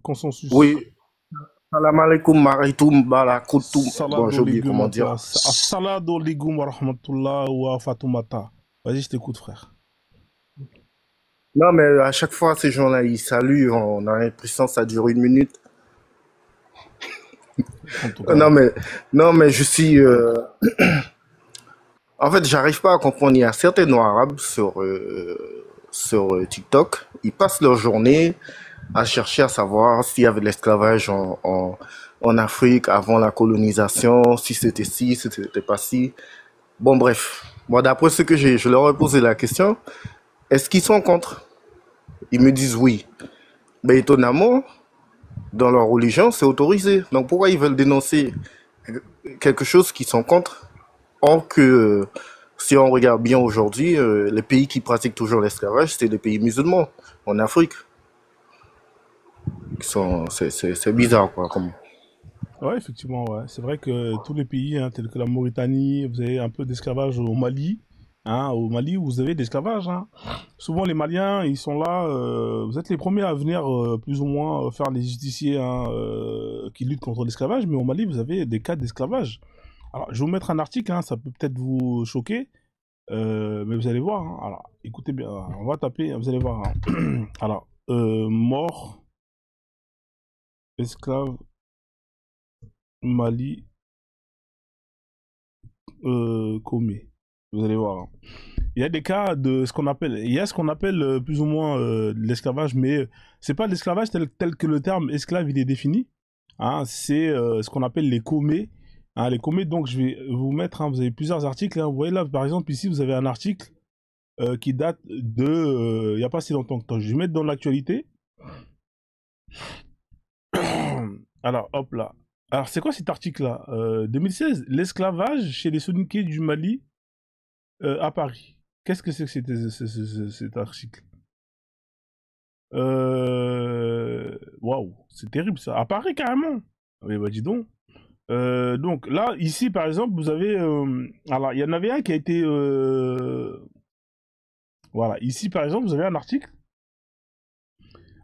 Consensus. Oui, salam alaikum maraitum barakotum. Bon, Salado j'ai oublié ligum comment à toi. dire. Salado ligum wa rahmatullah wa fatoumata. Vas-y, je t'écoute, frère. Non, mais à chaque fois, ces gens-là, ils saluent, on a l'impression que ça dure 1 minute. En tout Non, cas. mais, non, mais je suis. En fait, j'arrive pas à comprendre. Il y a certains noirs arabes sur TikTok. Ils passent leur journée à chercher à savoir s'il y avait de l'esclavage en Afrique avant la colonisation, si c'était ci, si c'était pas ci. Bon, bref. Moi, d'après ce que je leur ai posé la question, est-ce qu'ils sont contre? Ils me disent oui. Mais étonnamment, dans leur religion, c'est autorisé. Donc pourquoi ils veulent dénoncer quelque chose qu'ils sont contre? Or que si on regarde bien aujourd'hui, les pays qui pratiquent toujours l'esclavage, c'est les pays musulmans en Afrique. C'est bizarre, quoi. Ouais, effectivement, ouais. C'est vrai que tous les pays, hein, tels que la Mauritanie, vous avez un peu d'esclavage au Mali. Hein, au Mali, vous avez de l'esclavage. Hein. Souvent, les Maliens, ils sont là. Vous êtes les premiers à venir, plus ou moins, faire les justiciers hein, qui luttent contre l'esclavage. Mais au Mali, vous avez des cas d'esclavage. Alors, je vais vous mettre un article, hein, ça peut peut-être vous choquer. Mais vous allez voir, hein. Alors, écoutez bien, on va taper, vous allez voir. Hein. Alors, mort, esclave, Mali, commis. Vous allez voir. Hein. Il y a des cas de ce qu'on appelle, il y a ce qu'on appelle plus ou moins l'esclavage, mais c'est pas l'esclavage tel que le terme esclave il est défini. Hein, c'est ce qu'on appelle les commis. Hein, les commis, donc je vais vous mettre, hein, vous avez plusieurs articles. Hein, vous voyez là, par exemple, ici, vous avez un article qui date de il n'y a pas si longtemps que ça. Je vais mettre dans l'actualité. Alors, hop là. Alors, c'est quoi cet article-là 2016, l'esclavage chez les Soninké du Mali à Paris. Qu'est-ce que c'est que cet article Waouh, c'est terrible ça. À Paris carrément. Oui, bah dis donc. Donc là, ici par exemple, vous avez... alors, il y en avait un qui a été... voilà, ici par exemple, vous avez un article.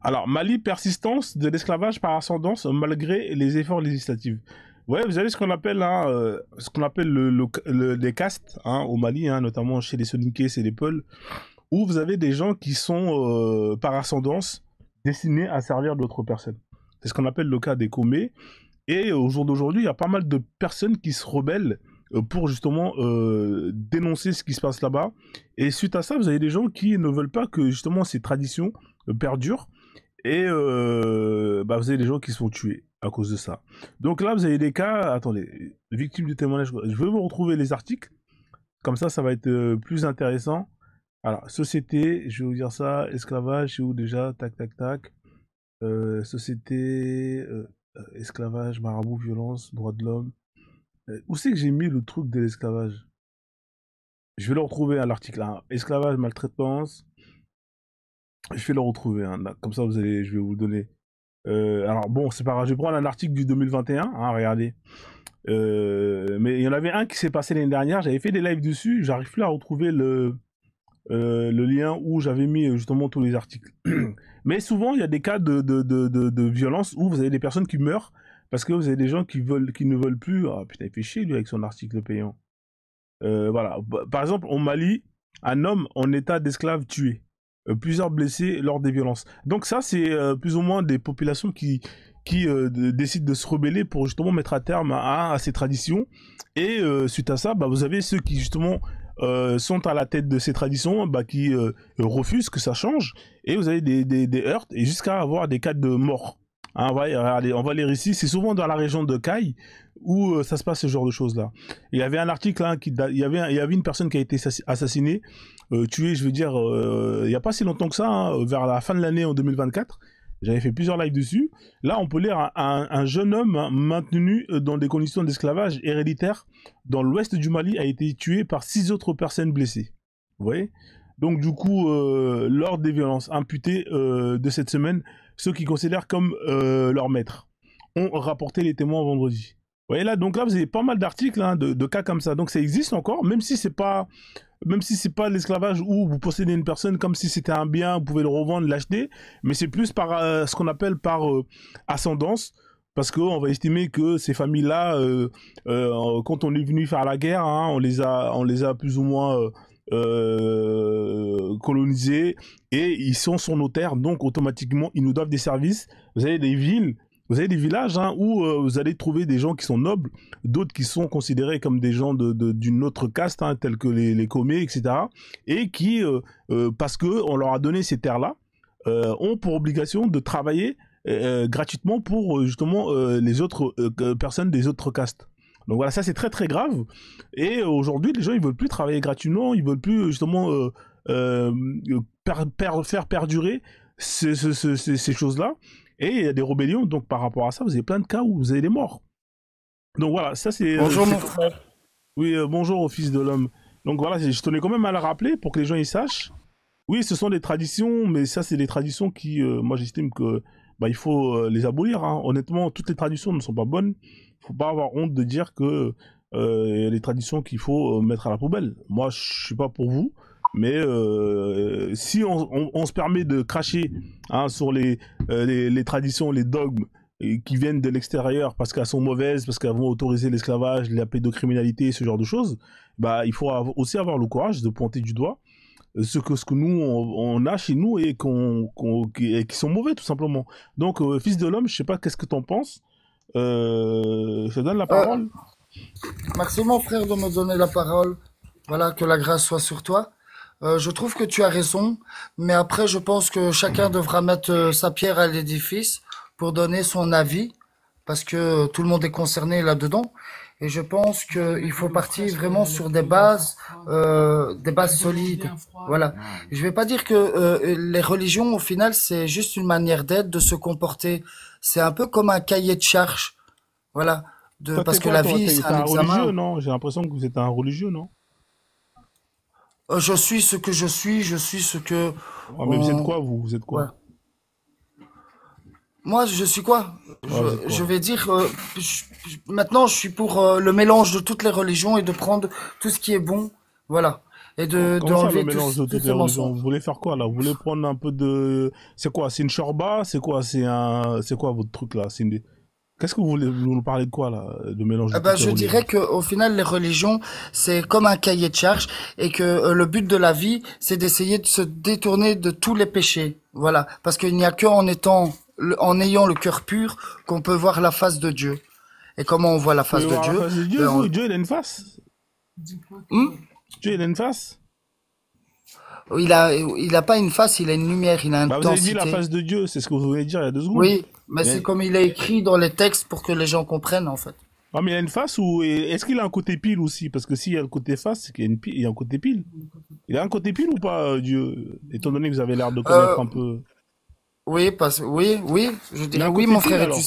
Alors, Mali, persistance de l'esclavage par ascendance malgré les efforts législatifs. Ouais, vous avez ce qu'on appelle, hein, ce qu'on appelle les castes hein, au Mali, hein, notamment chez les Soninké, c'est les Peuls, où vous avez des gens qui sont par ascendance destinés à servir d'autres personnes. C'est ce qu'on appelle le cas des Comés. Et au jour d'aujourd'hui, il y a pas mal de personnes qui se rebellent pour justement dénoncer ce qui se passe là-bas. Et suite à ça, vous avez des gens qui ne veulent pas que justement ces traditions perdurent. Et bah, vous avez des gens qui se font tuer à cause de ça. Donc là, vous avez des cas, attendez, victimes du témoignage. Je vais vous retrouver les articles. Comme ça va être plus intéressant. Alors, société, je vais vous dire ça, esclavage, c'est où déjà tac, tac, tac. Société, esclavage, marabout, violence, droits de l'homme. Où c'est que j'ai mis le truc de l'esclavage? Je vais le retrouver à l'article 1. Esclavage, maltraitance. Je vais le retrouver. Hein. Comme ça, je vais vous le donner. Alors, bon, c'est pas grave. Je vais prendre un article du 2021. Hein, regardez. Mais il y en avait un qui s'est passé l'année dernière. J'avais fait des lives dessus. J'arrive plus à retrouver le lien où j'avais mis justement tous les articles. Mais souvent, il y a des cas de violence où vous avez des personnes qui meurent parce que vous avez des gens qui ne veulent plus. Ah putain, il fait chier lui avec son article payant. Voilà. Par exemple, au Mali, un homme en état d'esclave tué. Plusieurs blessés lors des violences. Donc ça, c'est plus ou moins des populations qui décident de se rebeller pour justement mettre à terme à ces traditions. Et suite à ça, bah, vous avez ceux qui justement sont à la tête de ces traditions, bah, qui refusent que ça change. Et vous avez des heurts et jusqu'à avoir des cas de mort. Hein, on va lire ici. C'est souvent dans la région de Caille où ça se passe ce genre de choses-là. Il y avait un article hein, il y avait une personne qui a été assassinée, tuée, je veux dire, il n'y a pas si longtemps que ça, hein, vers la fin de l'année en 2024. J'avais fait plusieurs lives dessus. Là, on peut lire un jeune homme hein, maintenu dans des conditions d'esclavage héréditaire dans l'ouest du Mali a été tué par 6 autres personnes blessées. Vous voyez? Donc du coup, lors des violences imputées de cette semaine, ceux qui considèrent comme leur maître ont rapporté les témoins vendredi. Vous voyez là, donc là, vous avez pas mal d'articles, hein, de cas comme ça. Donc ça existe encore, même si c'est pas même si c'est pas l'esclavage où vous possédez une personne comme si c'était un bien, vous pouvez le revendre, l'acheter, mais c'est plus par ce qu'on appelle par ascendance. Parce qu'on va estimer que ces familles-là, quand on est venu faire la guerre, hein, on les a plus ou moins colonisés et ils sont sur nos terres, donc automatiquement ils nous doivent des services. Vous avez des villes, vous avez des villages hein, où vous allez trouver des gens qui sont nobles, d'autres qui sont considérés comme des gens d'une autre caste, hein, tels que les Comés, etc. Et qui, parce que on leur a donné ces terres-là, ont pour obligation de travailler gratuitement pour justement les autres personnes des autres castes. Donc voilà, ça c'est très très grave. Et aujourd'hui, les gens ils veulent plus travailler gratuitement, ils veulent plus justement euh, faire perdurer ces choses-là. Et il y a des rébellions, donc par rapport à ça, vous avez plein de cas où vous avez des morts. Donc voilà, ça c'est. Bonjour mon frère. Oui, bonjour au Fils de l'homme. Donc voilà, je tenais quand même à le rappeler pour que les gens y sachent. Oui, ce sont des traditions, mais ça, c'est des traditions qui, moi, j'estime que bah, il faut les abolir. Hein. Honnêtement, toutes les traditions ne sont pas bonnes. Il faut pas avoir honte de dire que y a des traditions qu'il faut mettre à la poubelle. Moi, je suis pas pour vous, mais si on se permet de cracher hein, sur les traditions, les dogmes qui viennent de l'extérieur parce qu'elles sont mauvaises, parce qu'elles vont autoriser l'esclavage, la pédocriminalité, ce genre de choses, bah, il faut aussi avoir le courage de pointer du doigt ce que nous on a chez nous et qui sont mauvais tout simplement. Donc fils de l'homme, je sais pas qu'est-ce que t'en penses. Je te donne la Euh, parole. Merci mon frère de me donner la parole. Voilà, que la grâce soit sur toi. Je trouve que tu as raison, mais après je pense que chacun devra mettre sa pierre à l'édifice pour donner son avis, parce que tout le monde est concerné là-dedans. Et je pense qu'il faut partir vraiment sur des bases solides. Voilà. Je vais pas dire que les religions, au final, c'est juste une manière d'être, de se comporter. C'est un peu comme un cahier de charge. Voilà. Toi Parce t'es que quoi la toi? vie, c'est T'es un un religieux examen. non? J'ai l'impression que vous êtes un religieux non? Je suis ce que je suis, je suis ce que Ah, mais vous êtes on... quoi vous? Vous êtes Ouais. quoi? Moi, je suis quoi? Ouais, vous êtes Je quoi? vais dire, maintenant, je suis pour le mélange de toutes les religions et de prendre tout ce qui est bon, voilà, et Comment ça le d'enlever mélange de tous toutes les ces religions? Vous mensonges. voulez faire quoi là? Vous voulez prendre un peu de... C'est quoi? C'est une shorba? C'est quoi? C'est quoi votre truc là? Qu'est-ce que vous voulez vous nous parler de quoi là? De mélange de Eh ben, toutes les je dirais religions? que au final, les religions, c'est comme un cahier de charge et que le but de la vie, c'est d'essayer de se détourner de tous les péchés. Voilà, parce qu'il n'y a que en ayant le cœur pur qu'on peut voir la face de Dieu. Et comment on voit la Vous pouvez face de voir la Dieu? face de Dieu, Ben, vous? Dieu il a une face? Hmm. Dieu il a une face? Il a pas une face, il a une lumière, il a une Bah, vous avez dit la densité. face de Dieu, c'est ce que vous voulez dire il y a 2 secondes. Oui, mais c'est Mais, comme il est écrit dans les textes pour que les gens comprennent, en fait. ah, mais il a une face ou est-ce qu'il a un côté pile aussi? Parce que s'il y a le côté face, c'est qu'il y a il y a un côté pile. Il a un côté pile ou pas, Dieu? Étant donné que vous avez l'air de Euh, connaître un peu. oui, oui, je Il a dirais un oui, côté mon pile frère, et alors.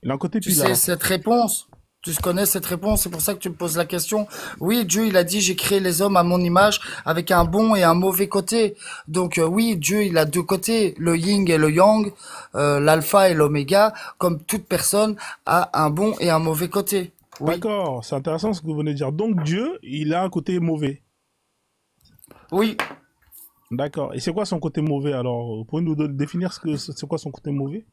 Il a un côté tu pile sais alors. cette réponse. Tu connais cette réponse, c'est pour ça que tu me poses la question. Oui, Dieu, il a dit, j'ai créé les hommes à mon image avec un bon et un mauvais côté. Donc oui, Dieu, il a deux côtés, le yin et le yang, l'alpha et l'oméga, comme toute personne a un bon et un mauvais côté. Oui, D'accord, c'est intéressant ce que vous venez de dire. Donc Dieu, il a un côté mauvais. oui. D'accord. Et c'est quoi son côté mauvais alors? Vous pouvez nous définir c'est quoi son côté mauvais?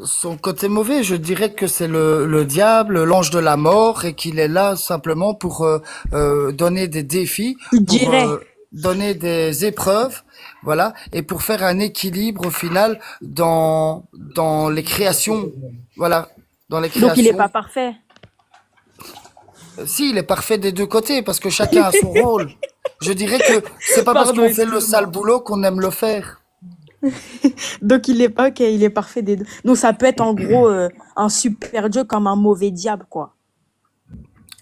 Son côté mauvais, je dirais que c'est le diable, l'ange de la mort, et qu'il est là simplement pour donner des défis, Je pour dirais. donner des épreuves, voilà, et pour faire un équilibre au final dans les créations, voilà, dans les Donc il est créations. pas parfait. Si, il est parfait des deux côtés parce que chacun a son rôle. Je dirais que c'est pas parce Pardon, qu'on fait le sale excuse-moi. boulot qu'on aime le faire. Donc il est pas ok, il est parfait des deux. Donc ça peut être en gros un super Dieu comme un mauvais diable, quoi.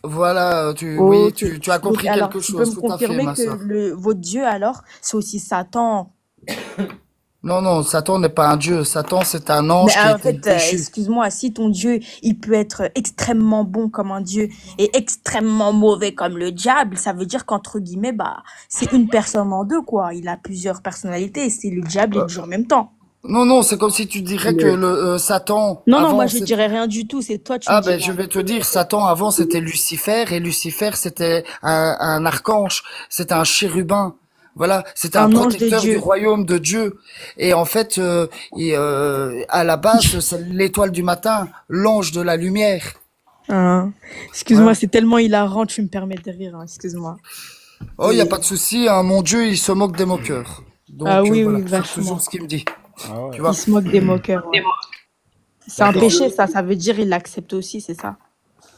Voilà, oui, Ok. tu as Donc compris alors quelque tu peux chose, me tout à fait, confirmer ma que sœur. votre Dieu alors, c'est aussi Satan. Non, non, Satan n'est pas un dieu. Satan, c'est un Mais ange qui a en été fait, déchu. excuse-moi, si ton Dieu, il peut être extrêmement bon comme un Dieu et extrêmement mauvais comme le diable, ça veut dire qu'entre guillemets, bah, c'est une personne en deux, quoi. Il a plusieurs personnalités, c'est le diable et Euh, Dieu en même temps. Non, non, c'est comme si tu dirais que Mais Satan, Non, non, moi avant, je c'était... dirais rien du tout, c'est toi, tu me Ah ben, je diras. vais te dire, Satan, avant, c'était Lucifer, et Lucifer, c'était un archange, c'était un chérubin. Voilà, c'était un Un ange de protecteur du Dieu. royaume de Dieu. Et en fait, à la base, c'est l'étoile du matin, l'ange de la lumière. Hein. Excuse-moi, Voilà. c'est tellement hilarant, tu me permets de rire, hein, excuse-moi. Oh, il n'y a pas Et... de souci, hein, mon Dieu, il se moque des moqueurs. Ah Donc oui, voilà, oui, c'est toujours vachement. ce qu'il me dit. ah Tu ouais, Il vois. se moque des moqueurs, ouais. C'est un d'accord. péché, ça veut dire il l'accepte aussi, c'est ça.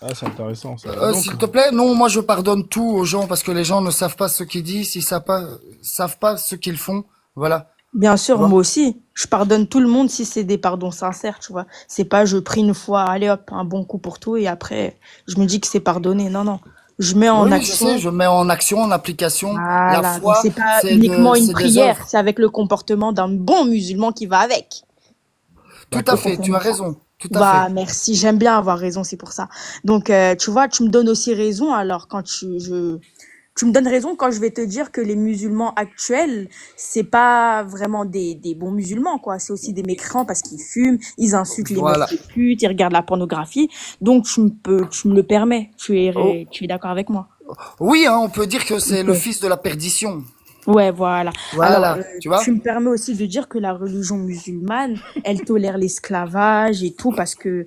Ah, c'est intéressant ça. Et donc, S'il te plaît, non, moi je pardonne tout aux gens parce que les gens ne savent pas ce qu'ils disent, ils savent pas ce qu'ils font. Voilà, Bien tu sûr, vois. moi aussi. Je pardonne tout le monde si c'est des pardons sincères, tu vois. C'est pas je prie une fois, allez hop, un bon coup pour tout et après je me dis que c'est pardonné. Non, non. Je mets en Oui, je sais, action. je mets en action, en application. La Voilà. Donc foi, c'est pas uniquement une c'est des prière, œuvres. c'est avec le comportement d'un bon musulman qui va avec. Tout à C'est d'accord. fait, tu as simplement ça. raison, tout à Bah, fait. merci, j'aime bien avoir raison, c'est pour ça. Donc, tu vois, tu me donnes aussi raison alors quand tu me donnes raison quand je vais te dire que les musulmans actuels, c'est pas vraiment des bons musulmans, quoi. C'est aussi des mécréants parce qu'ils fument, ils insultent les meufs Voilà. de pute, ils regardent la pornographie. Donc, tu me le permets. Oh, Tu es d'accord avec moi. oui, hein, on peut dire que c'est le Ok. fils de la perdition. Ouais, voilà. Alors, Voilà, tu tu vois. me permets aussi de dire que la religion musulmane, elle tolère l'esclavage et tout parce que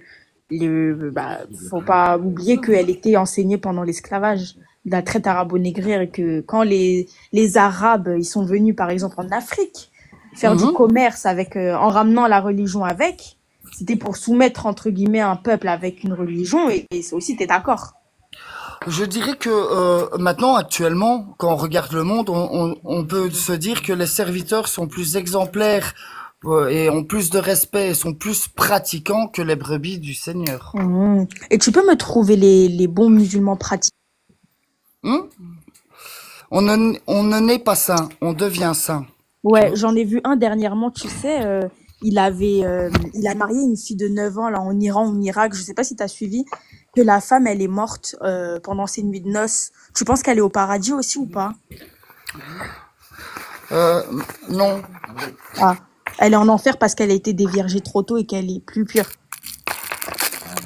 faut pas oublier qu'elle était enseignée pendant l'esclavage, la traite arabo-négrière et que quand les Arabes, ils sont venus par exemple en Afrique faire du Mhm. commerce avec, en ramenant la religion avec, c'était pour soumettre entre guillemets un peuple avec une religion et ça aussi, t'es d'accord? Je dirais que maintenant, actuellement, quand on regarde le monde, on peut se dire que les serviteurs sont plus exemplaires et ont plus de respect et sont plus pratiquants que les brebis du Seigneur. Mhm. Et tu peux me trouver les bons musulmans pratiques? Hmm. On ne naît pas saint, on devient saint. Tu Ouais, vois? j'en ai vu un dernièrement, tu sais, il a marié une fille de 9 ans là en Iran ou en Irak, je sais pas si tu as suivi, que la femme elle est morte pendant ses nuits de noces. Tu penses qu'elle est au paradis aussi ou pas? Euh, non. Ah, elle est en enfer parce qu'elle a été déviergée trop tôt et qu'elle est plus pure.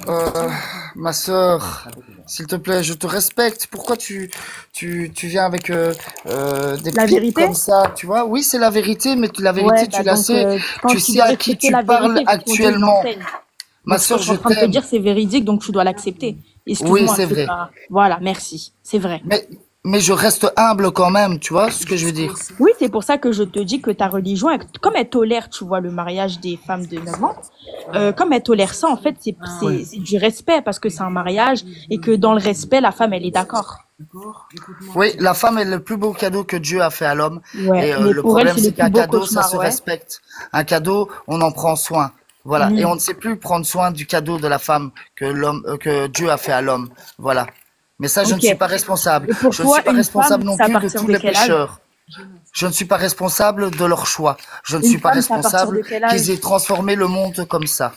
Euh, Ma sœur, s'il te plaît, je te respecte. Pourquoi tu viens avec des La pics vérité? comme ça, tu vois? Oui, c'est la vérité, mais la Ouais, vérité, bah donc quand tu tu sais dois à qui respecter tu la parles vérité vu que ton Dieu il actuellement. l'enseigne. Ma Donc ce que sœur, je suis je en train de te t'aime. dire c'est véridique donc tu dois l'accepter. Oui, Excuse-moi, c'est c'est vrai. pas. Voilà, merci, c'est vrai. Mais, mais je reste humble quand même, tu vois ce que je veux dire? Oui, c'est pour ça que je te dis que ta religion, comme elle tolère, tu vois, le mariage des femmes de 9 ans, comme elle tolère ça, en fait, Oui. c'est du respect parce que c'est un mariage et que dans le respect, la femme, elle est d'accord. Oui, la femme est le plus beau cadeau que Dieu a fait à l'homme. Ouais, Et mais le pour elle, problème, c'est le c'est plus qu'un beau cadeau, ça cauchemar, se ouais. respecte. Un cadeau, on en prend soin. Voilà. Et on Mhm. ne sait plus prendre soin du cadeau de la femme que Dieu a fait à l'homme. Voilà. Mais ça, je ne Ok. suis pas responsable. Et pour Je ne suis toi, pas une responsable femme, non c'est à plus de partir tous de les quel âge? pécheurs. Je ne suis pas responsable de leur choix. Je ne Une suis pas femme, c'est à partir responsable de quel qu'ils aient âge? transformé le monde comme ça.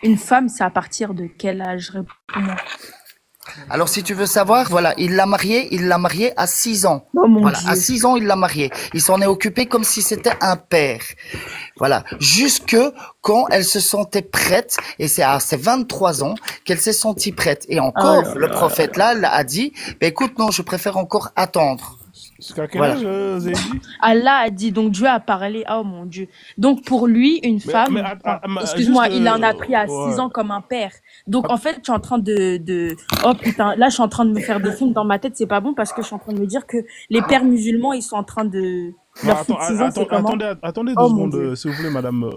Une femme, c'est à partir de quel âge? Réponds-moi. Alors, si tu veux savoir, voilà, il l'a marié à 6 ans. Oh mon Voilà, à Dieu. 6 ans, il l'a marié. Il s'en est occupé comme si c'était un père. Voilà, jusque quand elle se sentait prête, et c'est à ses 23 ans qu'elle s'est sentie prête. Et Oh là encore, le là. prophète là a dit, bah, écoute, non, je préfère encore attendre. Jusqu'à quel Voilà. âge, vous avez dit? Allah a dit, donc Dieu a parlé, oh mon Dieu. Donc pour lui, une Mais femme, enfin, juste, excuse-moi, il en a pris à 6 ouais. ans comme un père. Donc en fait, tu es en train oh putain, là je suis en train de me faire des films dans ma tête, c'est pas bon parce que je suis en train de me dire que les pères musulmans, ils sont en train de, Bah, leur fille de 6 ans, c'est comment? attendez deux Oh mon secondes, Dieu. s'il vous plaît, madame.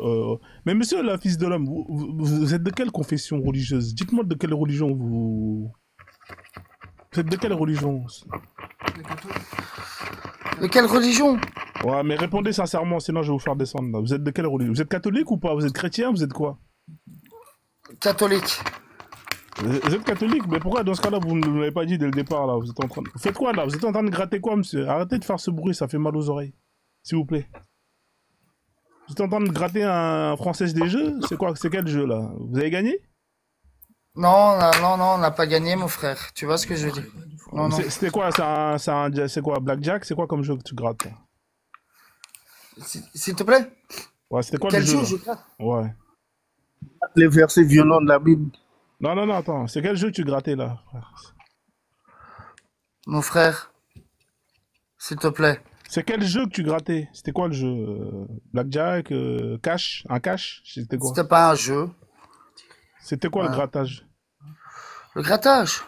Mais monsieur, la fils de l'homme, vous êtes de quelle confession religieuse? Dites-moi de quelle religion vous... Vous êtes de quelle religion? De quelle religion? Ouais, mais répondez sincèrement, sinon je vais vous faire descendre là. Vous êtes de quelle religion? Vous êtes catholique ou pas? Vous êtes chrétien? Vous êtes quoi? Catholique. Vous êtes catholique? Mais pourquoi dans ce cas-là vous ne l'avez pas dit dès le départ là? Vous êtes en train de... Vous faites quoi là? Vous êtes en train de gratter quoi, monsieur? Arrêtez de faire ce bruit, ça fait mal aux oreilles. S'il vous plaît. Vous êtes en train de gratter un français des jeux? C'est quoi? C'est quel jeu là? Vous avez gagné? Non, non, non, non, on n'a pas gagné, mon frère. Tu vois ce que je veux dire? Non, non. C'était quoi? C'est quoi? Blackjack? C'est quoi comme jeu que tu grattes là? S'il te plaît? Ouais, c'était quoi le Quel jeu jeu là? je gratte? Ouais. Les versets violents de la Bible. Non, non, non, attends. C'est quel jeu que tu grattais là, frère? Mon frère, s'il te plaît. C'est quel jeu que tu grattais? C'était quoi le jeu? Blackjack, cash? Un cash? C'était quoi? C'était pas un jeu. C'était quoi le Ouais. grattage? Le grattage.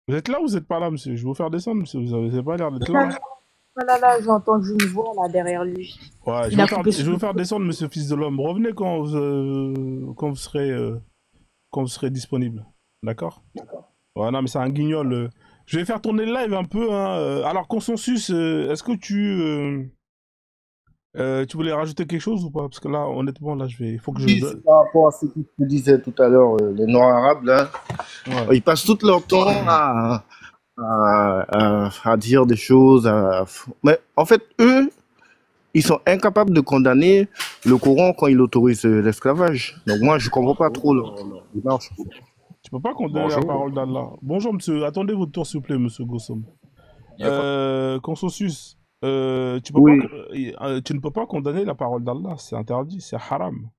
Vous êtes là ou vous êtes pas là, monsieur? Je vais vous faire descendre, monsieur. Vous avez pas l'air d'être là. Oh là là, j'ai entendu une voix là derrière lui. Ouais, Il a coupé je vais son vous faire descendre, monsieur fils de l'homme. Revenez quand vous serez disponible. D'accord? Ouais, non, mais c'est un guignol. Je vais faire tourner le live un peu, hein. Alors, Consensus, est-ce que tu voulais rajouter quelque chose ou pas? Parce que là, honnêtement, là, il faut que Oui, c'est par rapport à ce que tu disais tout à l'heure, les Noirs arabes, là, Ouais. ils passent tout leur temps à dire des choses. Mais en fait, eux, ils sont incapables de condamner le Coran quand il autorise l'esclavage. Donc moi, je comprends pas trop leur démarche. Tu peux pas condamner la Bonjour. parole d'Allah. Bonjour, monsieur. Attendez votre tour, s'il vous plaît, monsieur Gossom. Consensus, tu peux Oui. tu ne peux pas condamner la parole d'Allah. C'est interdit, c'est haram.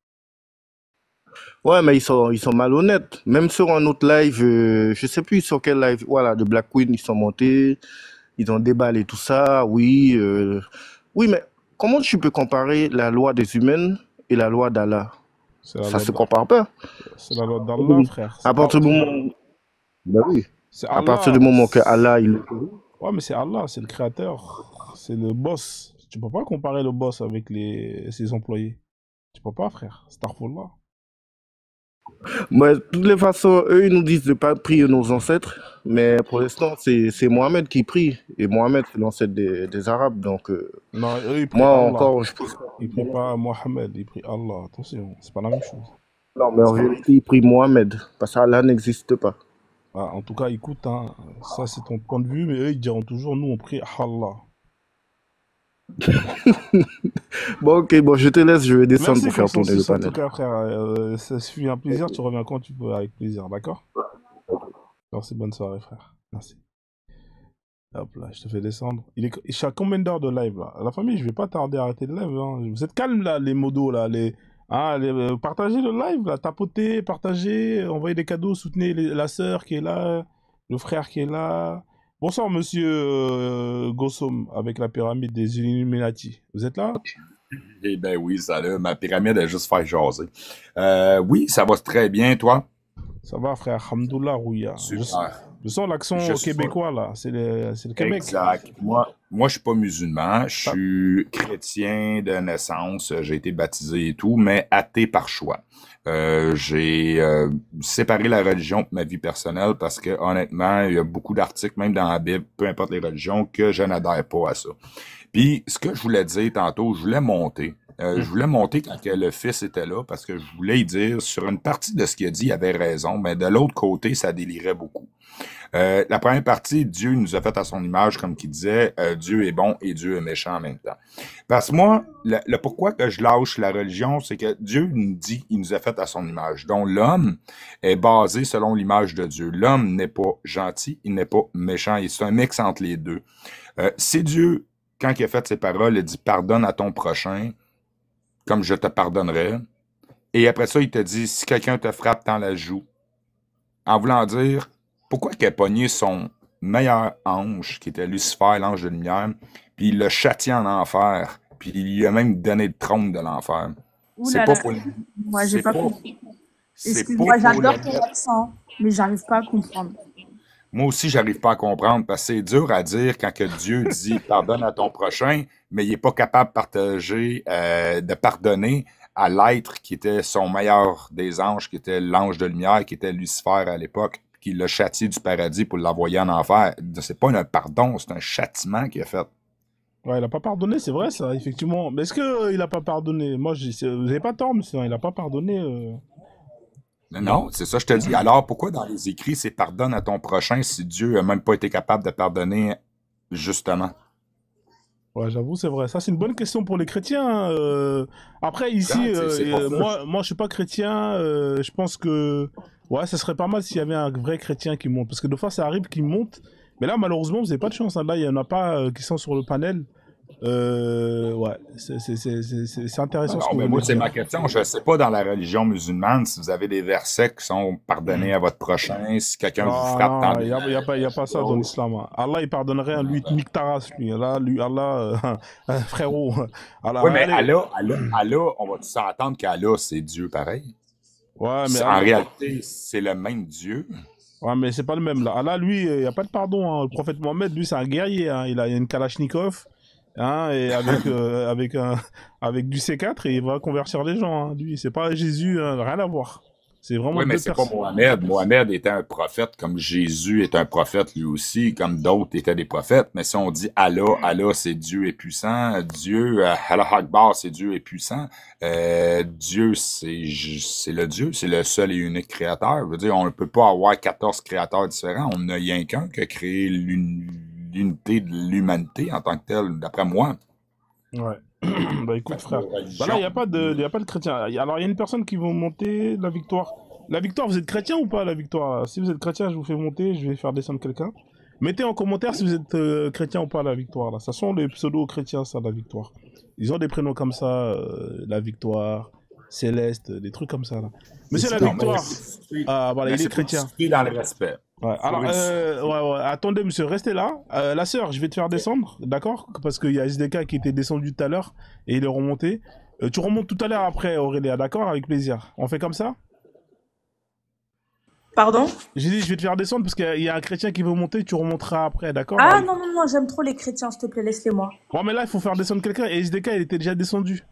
Ouais, mais ils sont malhonnêtes. Même sur un autre live, je sais plus sur quel live, voilà, de Black Queen, ils sont montés, ils ont déballé tout ça, oui. Oui, mais comment tu peux comparer la loi des humains et la loi d'Allah? C'est la Ça loi se compare pas. C'est la loi d'Allah, frère. À partir du moment, bah oui, C'est à partir du Allah. moment que Allah, il autorise. Ouais, mais c'est Allah, c'est le créateur. C'est le boss. Tu peux pas comparer le boss avec ses employés. Tu peux pas, frère. Starfallah. Mais de toutes les façons, eux, ils nous disent de pas prier nos ancêtres, mais pour l'instant, c'est Mohamed qui prie. Et Mohamed, c'est l'ancêtre des Arabes. Donc, Non, eux, ils prient moi Allah. encore, je pense. Ils prient pas Mohamed, ils prient Allah. Attention, c'est pas la même chose. Non, mais en vérité, ils prient Mohamed, parce qu'Allah n'existe pas. Ah, en tout cas, écoute, hein, ça c'est ton point de vue, mais eux, ils diront toujours, nous, on prie Allah. Bon, ok, bon, je te laisse, je vais descendre Merci, pour faire tourner le Consensus, en panel. tout cas, frère. Ça fut un plaisir. Tu reviens quand tu peux, avec plaisir, d'accord? Merci, bonne soirée, frère. Merci. Hop là, je te fais descendre. Je suis à combien d'heures de live là? La famille, je vais pas tarder à arrêter le live. Hein. Vous êtes calmes là, les modos là. Partagez le live là, tapotez, partagez, envoyez des cadeaux, soutenez la sœur qui est là, le frère qui est là. Bonsoir monsieur Gossom avec la pyramide des Illuminati. Vous êtes là? Eh ben oui, ça là, ma pyramide a juste fait jaser. Oui, ça va très bien, toi? Ça va frère, Hamdoullah Rouya. Super. Je sens l'accent québécois là, c'est le Québec. Exact. Moi, je suis pas musulman, je suis chrétien de naissance, j'ai été baptisé et tout, mais athée par choix. J'ai séparé la religion de ma vie personnelle parce que honnêtement, il y a beaucoup d'articles, même dans la Bible, peu importe les religions, que je n'adhère pas à ça. Puis, ce que je voulais dire tantôt, je voulais monter. Je voulais monter quand que le fils était là parce que je voulais dire sur une partie de ce qu'il a dit, il avait raison, mais de l'autre côté, ça délirait beaucoup. La première partie, Dieu nous a fait à son image, comme qu'il disait, Dieu est bon et Dieu est méchant en même temps. Parce que moi, le pourquoi que je lâche la religion, c'est que Dieu nous dit, il nous a fait à son image. Donc l'homme est basé selon l'image de Dieu. L'homme n'est pas gentil, il n'est pas méchant, c'est un mix entre les deux. C'est Dieu, quand il a fait ses paroles, il dit, pardonne à ton prochain, comme je te pardonnerai. Et après ça, il te dit, si quelqu'un te frappe dans la joue, en voulant dire, pourquoi qu'il a pogné son meilleur ange, qui était Lucifer, l'ange de lumière, puis il l'a châtié en enfer, puis il lui a même donné le trône de l'enfer. C'est pas pour... Moi, j'ai pas compris. C'est Excuse-moi, pas pour j'adore ton accent, mais j'arrive pas à comprendre. Moi aussi, j'arrive pas à comprendre parce que c'est dur à dire quand que Dieu dit pardonne à ton prochain, mais il est pas capable de pardonner à l'être qui était son meilleur des anges, qui était l'ange de lumière, qui était Lucifer à l'époque, qui l'a châtié du paradis pour l'envoyer en enfer. C'est pas un pardon, c'est un châtiment qu'il a fait. Ouais, il a pas pardonné, c'est vrai ça, effectivement. Mais est-ce qu'il a pas pardonné? Moi, vous n'avez pas tort, monsieur, il a pas pardonné. Non, c'est ça, je te dis. Alors, pourquoi dans les écrits, c'est pardonne à ton prochain si Dieu n'a même pas été capable de pardonner, justement? Ouais, j'avoue, c'est vrai. Ça, c'est une bonne question pour les chrétiens. Après, ici, moi, je suis pas chrétien. Je pense que, ouais, ça serait pas mal s'il y avait un vrai chrétien qui monte. Parce que des fois, ça arrive qu'il monte, Mais là, malheureusement, vous n'avez pas de chance. Hein. Là, il n'y en a pas qui sont sur le panel. Ouais, c'est intéressant ce Non, que vous mais venez moi, de c'est dire. ma question. Je ne sais pas dans la religion musulmane si vous avez des versets qui sont pardonnés à votre prochain, si quelqu'un vous Non, frappe dans non, les y a pas ça dans l'islam. Hein. Allah, il pardonnerait à lui, nique ta race, lui. Là, lui, Allah, frérot. Allah, Oui, mais allez. Allah, on va tous s'entendre qu'Allah, c'est Dieu pareil. Ouais, mais En Allah, réalité, c'est le même Dieu. ouais, mais c'est pas le même là. Allah, lui, il n'y a pas de pardon. Hein. Le prophète Mohammed, lui, c'est un guerrier. Hein. Il a une Kalachnikov. Hein, et avec du C4 et il va convertir les gens. Hein. Lui, c'est pas Jésus, hein, rien à voir. C'est vraiment Oui, mais deux c'est pas personnes. Mohamed. Mohamed était un prophète comme Jésus est un prophète lui aussi, comme d'autres étaient des prophètes. Mais si on dit Allah, Allah c'est Dieu est puissant, Dieu, Allah Akbar c'est Dieu est puissant, Dieu c'est le Dieu, c'est le seul et unique créateur. Je veux dire, on ne peut pas avoir 14 créateurs différents. On n'a rien qu'un qui a créé l'unité de l'humanité en tant que telle, d'après moi. Ouais. Bah écoute, Fait que frère. nos Bah là, religions, il n'y a pas de chrétien. Alors, il y a une personne qui va monter la victoire. La victoire, vous êtes chrétien ou pas, la victoire? Si vous êtes chrétien, je vous fais monter, je vais faire descendre quelqu'un. Mettez en commentaire si vous êtes chrétien ou pas, la victoire. Là. Ça sont les pseudo-chrétiens, ça, la victoire. Ils ont des prénoms comme ça, la victoire, Céleste, des trucs comme ça. Là. Monsieur la c'est- non, mais victoire, c'est voilà, il est chrétien. dans le respect. Ouais, alors, Faut ouais, attendez, monsieur, restez là. La sœur, je vais te faire descendre, d'accord? Parce qu'il y a SDK qui était descendu tout à l'heure et il est remonté. Tu remontes tout à l'heure après, Aurélia, d'accord? Avec plaisir. On fait comme ça? Pardon? J'ai dit, je vais te faire descendre parce qu'il y a un chrétien qui veut monter, tu remonteras après, d'accord? Ah non, non, non, j'aime trop les chrétiens, s'il te plaît, laisse-les-moi. Bon, mais là, il faut faire descendre quelqu'un et SDK, il était déjà descendu.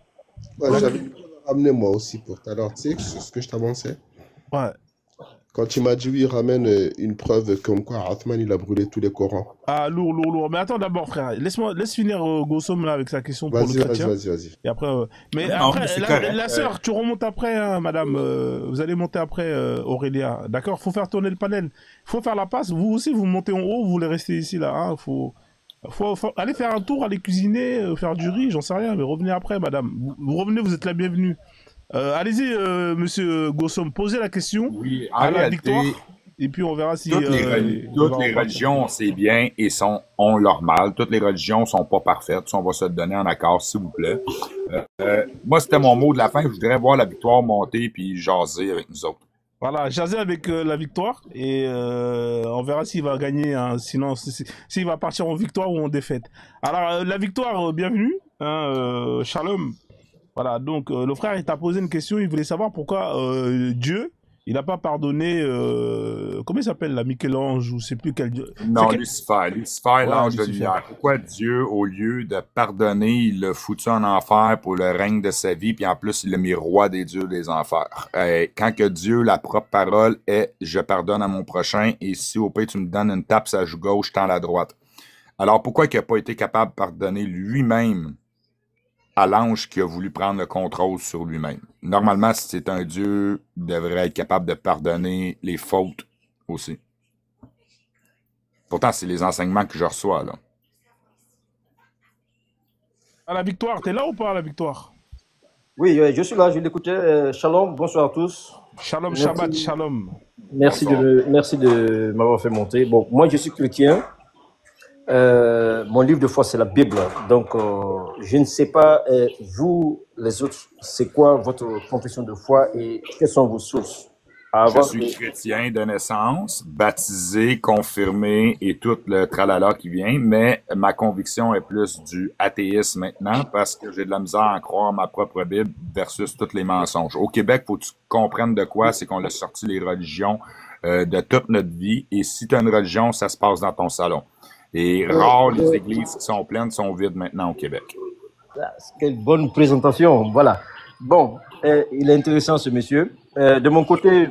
Ouais, Ok. j'avais ramené moi aussi pour tout à l'heure. Tu sais, ce que je t'avançais. Ouais. Quand tu m'as dit, oui, ramène une preuve comme quoi Athman, il a brûlé tous les Corans. Ah, lourd, lourd, lourd. Mais attends d'abord, frère. Laisse finir Gossom là avec sa question pour le Vas-y, vas-y, chrétien. vas-y, vas-y. Et après, mais Non, après, mais c'est correct. la sœur, tu remontes après, hein, madame. Vous allez monter après, Aurélia. D'accord? Faut faire tourner le panel. Faut faire la passe. Vous aussi, vous montez en haut, vous voulez rester ici, là. Hein. Faut aller faire un tour, aller cuisiner, faire du riz, j'en sais rien. Mais revenez après, madame. Vous revenez, vous êtes la bienvenue. Allez-y, monsieur Gossom, posez la question Oui, en à la réalité, victoire. Et puis, on verra si. toutes les, il va toutes les repartir. religions, c'est bien et ont leur mal. Toutes les religions sont pas parfaites. Ça, on va se le donner en accord, s'il vous plaît. Moi, c'était mon mot de la fin. Je voudrais voir la victoire monter puis jaser avec nous autres. Voilà, jaser avec la victoire et on verra s'il va gagner, hein, sinon s'il va partir en victoire ou en défaite. Alors la victoire, bienvenue, hein, Shalom. Voilà, donc le frère il t'a posé une question, il voulait savoir pourquoi Dieu, il n'a pas pardonné, comment il s'appelle là, Michel-Ange ou je sais plus quel Dieu. Non, C'est Lucifer, Ouais, l'ange de Lucifer. lumière. Pourquoi Dieu, au lieu de pardonner, il l'a foutu en enfer pour le règne de sa vie, puis en plus, il l'a mis roi des dieux des enfers. Quand que Dieu, la propre parole est « Je pardonne à mon prochain, et si au pire tu me donnes une tape sur la joue gauche, tends la droite. » Alors pourquoi il n'a pas été capable de pardonner lui-même à l'ange qui a voulu prendre le contrôle sur lui-même? Normalement, si c'est un Dieu, il devrait être capable de pardonner les fautes aussi. Pourtant, c'est les enseignements que je reçois, là. À la victoire, t'es là ou pas à la victoire? Oui, je suis là, je l'écoutais. Shalom, bonsoir à tous. Shalom, Merci. Shabbat, Shalom. Merci de m'avoir fait monter. Bon, moi, je suis chrétien. Mon livre de foi, c'est la Bible. Donc, je ne sais pas, vous, les autres, c'est quoi votre confession de foi et quelles sont vos sources? Je suis chrétien de naissance, baptisé, confirmé et tout le tralala qui vient, mais ma conviction est plus du athéisme maintenant parce que j'ai de la misère à croire ma propre Bible versus tous les mensonges. Au Québec, faut que tu comprennes de quoi, c'est qu'on a sorti les religions de toute notre vie et si tu as une religion, ça se passe dans ton salon. Et rares les églises qui sont pleines sont vides maintenant au Québec. Quelle bonne présentation, voilà. Bon, il est intéressant ce monsieur. De mon côté,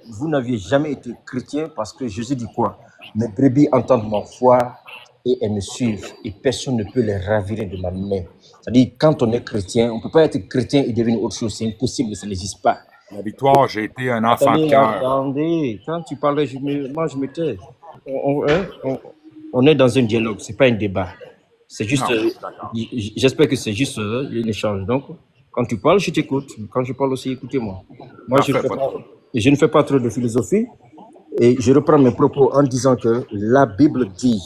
vous n'aviez jamais été chrétien parce que Jésus dit quoi? Mes brebis entendent ma voix et elles me suivent et personne ne peut les ravirer de ma main. C'est-à-dire, quand on est chrétien, on ne peut pas être chrétien et devenir autre chose. C'est impossible, ça n'existe pas. La victoire, j'ai été un enfant de cœur. Attendez, quand tu parlais, moi je me tais. On est dans un dialogue, c'est pas un débat. C'est juste, j'espère que c'est juste un échange. Donc, quand tu parles, je t'écoute. Quand je parle aussi, écoutez-moi. Moi, je ne fais pas trop de philosophie. Et je reprends mes propos en disant que la Bible dit,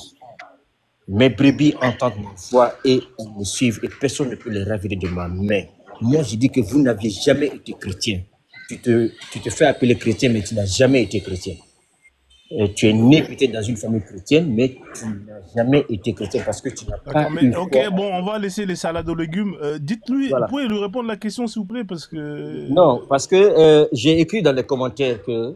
mes brebis entendent ma voix et me suivent et personne ne peut les raviver de ma main. Moi, je dis que vous n'aviez jamais été chrétien. Tu te fais appeler chrétien, mais tu n'as jamais été chrétien. Et tu es né peut-être dans une famille chrétienne, mais tu n'as jamais été chrétien parce que tu n'as pas eu Ok, foi. bon, on va laisser les salades aux légumes. Dites-lui, Voilà. vous pouvez lui répondre la question, s'il vous plaît, parce que... Non, parce que j'ai écrit dans les commentaires que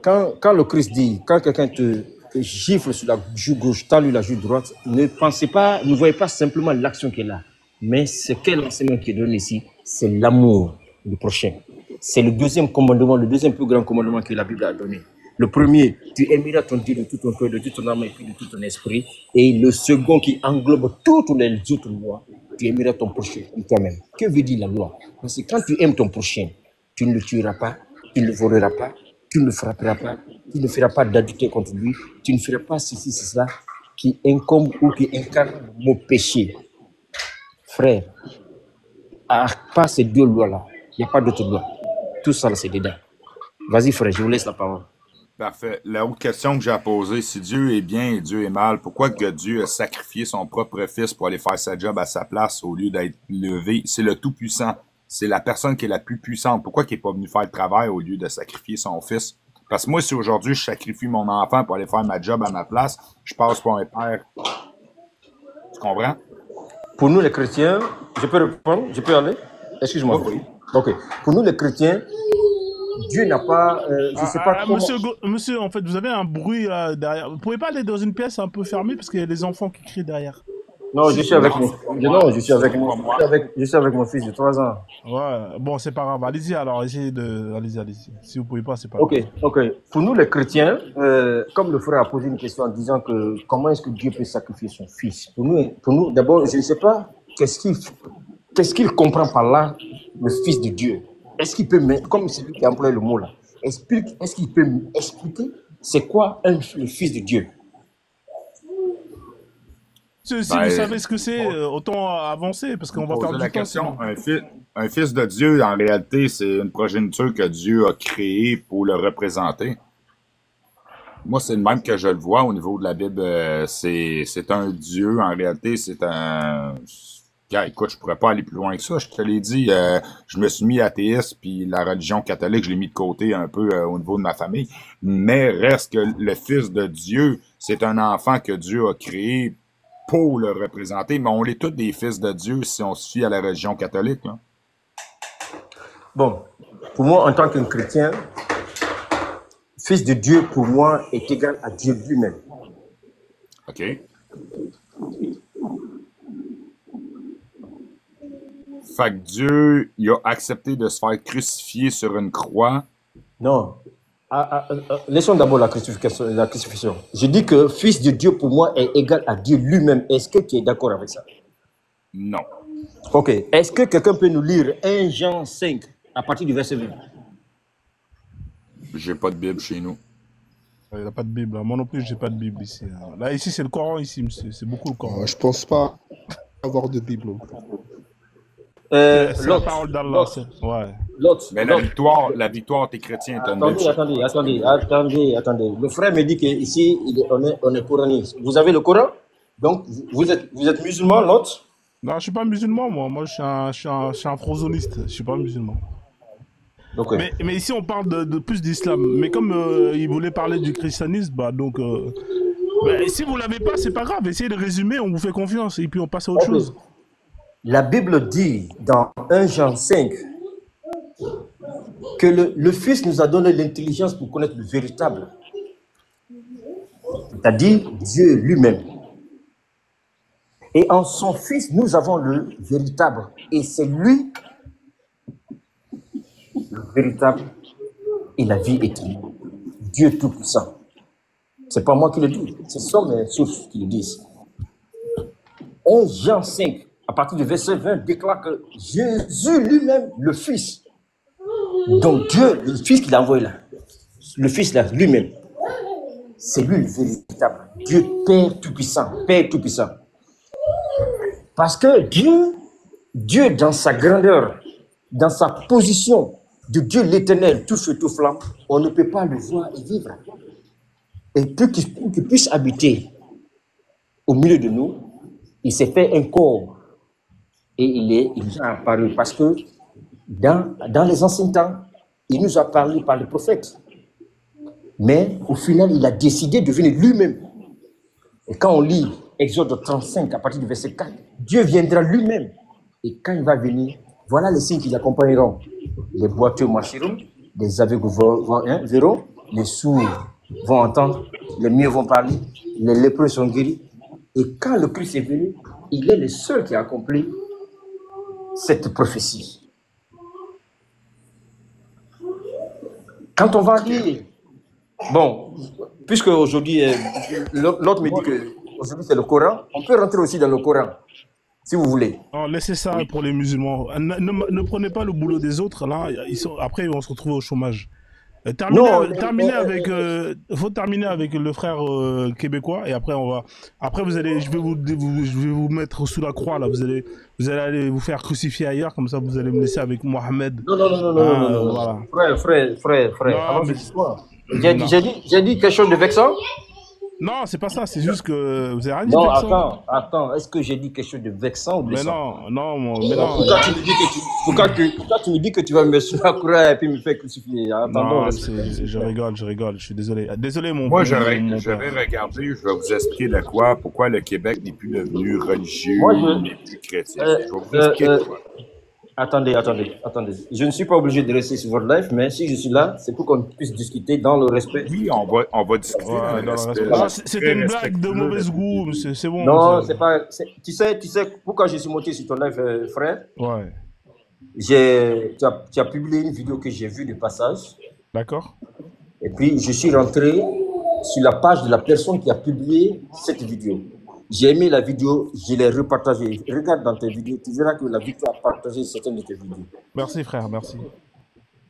quand le Christ dit, quand quelqu'un te gifle sur la joue gauche, tends-lui la joue droite, ne voyez pas simplement l'action qui est là, mais ce qu'est l'enseignement qui est donné ici, c'est l'amour du prochain. C'est le deuxième commandement, le deuxième plus grand commandement que la Bible a donné. Le premier, tu aimeras ton Dieu de tout ton cœur, de toute ton âme et puis de tout ton esprit. Et le second qui englobe toutes les autres lois, tu aimeras ton prochain et toi-même. Que veut dire la loi? Parce que quand tu aimes ton prochain, tu ne le tueras pas, tu ne le voleras pas, tu ne le frapperas pas, tu ne feras pas d'adultère contre lui, tu ne feras pas ceci, cela qui incombe ou qui incarne le mot péché. Frère, à part ces deux lois-là, il n'y a pas d'autre loi. Tout ça, c'est dedans. Vas-y, frère, je vous laisse la parole. Parfait. La autre question que j'ai à poser, si Dieu est bien et Dieu est mal, pourquoi que Dieu a sacrifié son propre fils pour aller faire sa job à sa place au lieu d'être levé? C'est le Tout-Puissant. C'est la personne qui est la plus puissante. Pourquoi qu'il n'est pas venu faire le travail au lieu de sacrifier son fils? Parce que moi, si aujourd'hui je sacrifie mon enfant pour aller faire ma job à ma place, je passe pour un père. Tu comprends? Pour nous les chrétiens, je peux répondre? Je peux aller? Excuse-moi. Oui. Ok. Pour nous les chrétiens, Dieu n'a pas, je sais pas comment... Monsieur, en fait, vous avez un bruit là, derrière. Vous pouvez pas aller dans une pièce un peu fermée parce qu'il y a des enfants qui crient derrière. Non, je suis avec mon fils de 3 ans. Ouais, bon, c'est pas grave. Allez-y alors, allez-y. Si vous pouvez pas, c'est pas grave. Ok. Pour nous les chrétiens, comme le frère a posé une question en disant que comment est-ce que Dieu peut sacrifier son fils? Pour nous, d'abord, je ne sais pas qu'est-ce qu'il comprend par là, le fils de Dieu. Est-ce qu'il peut, comme c'est lui qui a employé le mot là, est-ce qu'il peut expliquer c'est quoi le fils de Dieu? Si vous savez ce que c'est, autant avancer, parce qu'on va perdre du temps. Question. Un fils de Dieu, en réalité, c'est une progéniture que Dieu a créée pour le représenter. Moi, c'est le même que je le vois au niveau de la Bible. C'est un Dieu, en réalité, c'est un... Écoute, je pourrais pas aller plus loin que ça. Je te l'ai dit, je me suis mis athéiste, puis la religion catholique, je l'ai mis de côté un peu au niveau de ma famille. Mais reste que le Fils de Dieu, c'est un enfant que Dieu a créé pour le représenter. Mais on est tous des fils de Dieu si on se fie à la religion catholique. Là. Bon, pour moi, en tant qu'un chrétien, Fils de Dieu, pour moi, est égal à Dieu lui-même. OK. Fait que Dieu, il a accepté de se faire crucifier sur une croix. Non. Laissons d'abord la crucifixion. Je dis que Fils de Dieu, pour moi, est égal à Dieu lui-même. Est-ce que tu es d'accord avec ça? Non. Ok. Est-ce que quelqu'un peut nous lire 1 Jean 5 à partir du verset 20? J'ai pas de Bible chez nous. Il n'a pas de Bible. Moi non plus, j'ai pas de Bible ici. Là, ici, c'est le Coran, ici, monsieur. C'est beaucoup le Coran. Je pense pas avoir de Bible non plus. C'est la parole d'Allah. Ouais. Mais la victoire, t'es chrétien. Attendez. Le frère me dit qu'ici, on est coraniste. Vous avez le Coran? Donc, vous êtes musulman, l'autre? Non, je suis pas musulman, moi. Moi, je suis un frozoniste. Je suis pas musulman. Okay. Mais ici, on parle de plus d'islam. Mais comme il voulait parler du christianisme, donc... si vous l'avez pas, c'est pas grave. Essayez de résumer, on vous fait confiance. Et puis, on passe à autre chose. La Bible dit dans 1 Jean 5 que le Fils nous a donné l'intelligence pour connaître le véritable. C'est-à-dire Dieu lui-même. Et en son Fils, nous avons le véritable. Et c'est lui, le véritable et la vie éternelle. Dieu Tout-Puissant. C'est pas moi qui le dis, ce sont mes sources qui le disent. 1 Jean 5, à partir du verset 20, déclare que Jésus lui-même, le Fils, donc Dieu, le Fils qu'il a envoyé là, le Fils là, lui-même, c'est lui le véritable. Dieu Père Tout-Puissant, Père Tout-Puissant. Parce que Dieu dans sa grandeur, dans sa position de Dieu l'éternel, tout feu, tout flamme, on ne peut pas le voir et vivre. Et pour qu'il puisse habiter au milieu de nous, il s'est fait un corps. Et il nous a apparu parce que dans les anciens temps, il nous a parlé par le prophète. Mais au final, il a décidé de venir lui-même. Et quand on lit Exode 35 à partir du verset 4, Dieu viendra lui-même. Et quand il va venir, voilà les signes qui l'accompagneront. Les boiteux marcheront, les aveugles verront, les sourds vont entendre, les muets vont parler, les lépreux sont guéris. Et quand le Christ est venu, il est le seul qui a accompli cette prophétie. Quand on va lire, bon, puisque aujourd'hui, l'autre me dit que aujourd'hui c'est le Coran, on peut rentrer aussi dans le Coran, si vous voulez. Non, laissez ça pour les musulmans. Ne prenez pas le boulot des autres, là. Après, ils vont se retrouver au chômage. Faut terminer avec le frère québécois et après je vais vous mettre sous la croix là. Vous allez aller vous faire crucifier ailleurs, comme ça vous allez me laisser avec Mohamed. Non. Voilà. Frère. Non, mais... J'ai dit quelque chose de vexant? Non, c'est pas ça, c'est juste que vous avez rien dit. Non, attends, est-ce que j'ai dit quelque chose de vexant ou de vexant? Mais non. Pourquoi tu me dis que tu vas me mettre sur la croix et puis me faire crucifier? Attends, je rigole, je suis désolé. Désolé, mon Moi, je vais regarder, je vais vous expliquer pourquoi le Québec n'est plus devenu religieux, n'est plus chrétien. Je vais vous expliquer de quoi. Attendez. Je ne suis pas obligé de rester sur votre live, mais si je suis là, c'est pour qu'on puisse discuter dans le respect. Oui, on va discuter dans le respect. C'était une blague de mauvais goût, c'est bon. Non, c'est pas... Tu sais pourquoi je suis monté sur ton live, frère? Ouais. Tu as publié une vidéo que j'ai vue de passage. D'accord. Et puis, je suis rentré sur la page de la personne qui a publié cette vidéo. J'ai aimé la vidéo, je l'ai repartagée. Regarde dans tes vidéos, tu verras que la vidéo a partagé certaines de tes vidéos. Merci frère, merci.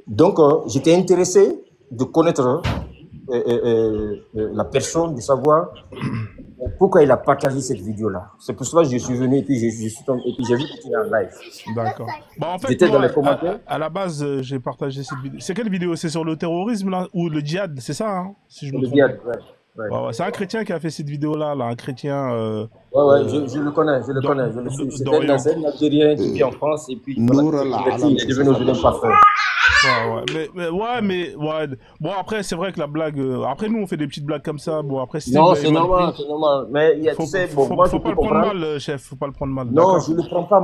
Donc, j'étais intéressé de connaître la personne, de savoir pourquoi il a partagé cette vidéo-là. C'est pour cela que je suis venu et puis j'ai vu que tu es en live. D'accord. Bon, en fait, j'étais dans les commentaires. À la base, j'ai partagé cette vidéo. C'est quelle vidéo? C'est sur le terrorisme là, ou le djihad, c'est ça hein, si je me trompe. Le djihad, ouais. Ouais. C'est un chrétien qui a fait cette vidéo-là, un chrétien... je le connais, je le suis. C'est un Algérien qui vit en France et puis il est devenu aujourd'hui un pasteur. Bon, après, c'est vrai que la blague... Après, nous, on fait des petites blagues comme ça. Bon, après, non, c'est normal. Mais tu sais, moi, faut pas le prendre mal, chef. Faut pas le prendre mal. Non, je le prends pas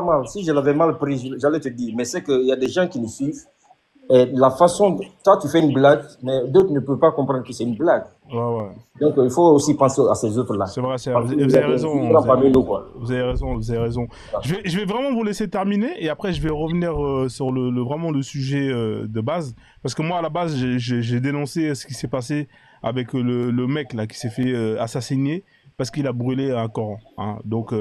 mal. Si je l'avais mal pris, j'allais te dire. Mais c'est qu'il y a des gens qui nous suivent. Et la façon, toi tu fais une blague, mais d'autres ne peuvent pas comprendre que c'est une blague. Ouais. Donc il faut aussi penser à ces autres-là. C'est vrai, vous avez raison. Vous avez raison. Je vais vraiment vous laisser terminer et après je vais revenir sur vraiment le sujet de base. Parce que moi à la base j'ai dénoncé ce qui s'est passé avec le mec là qui s'est fait assassiner parce qu'il a brûlé un Coran. Hein. Donc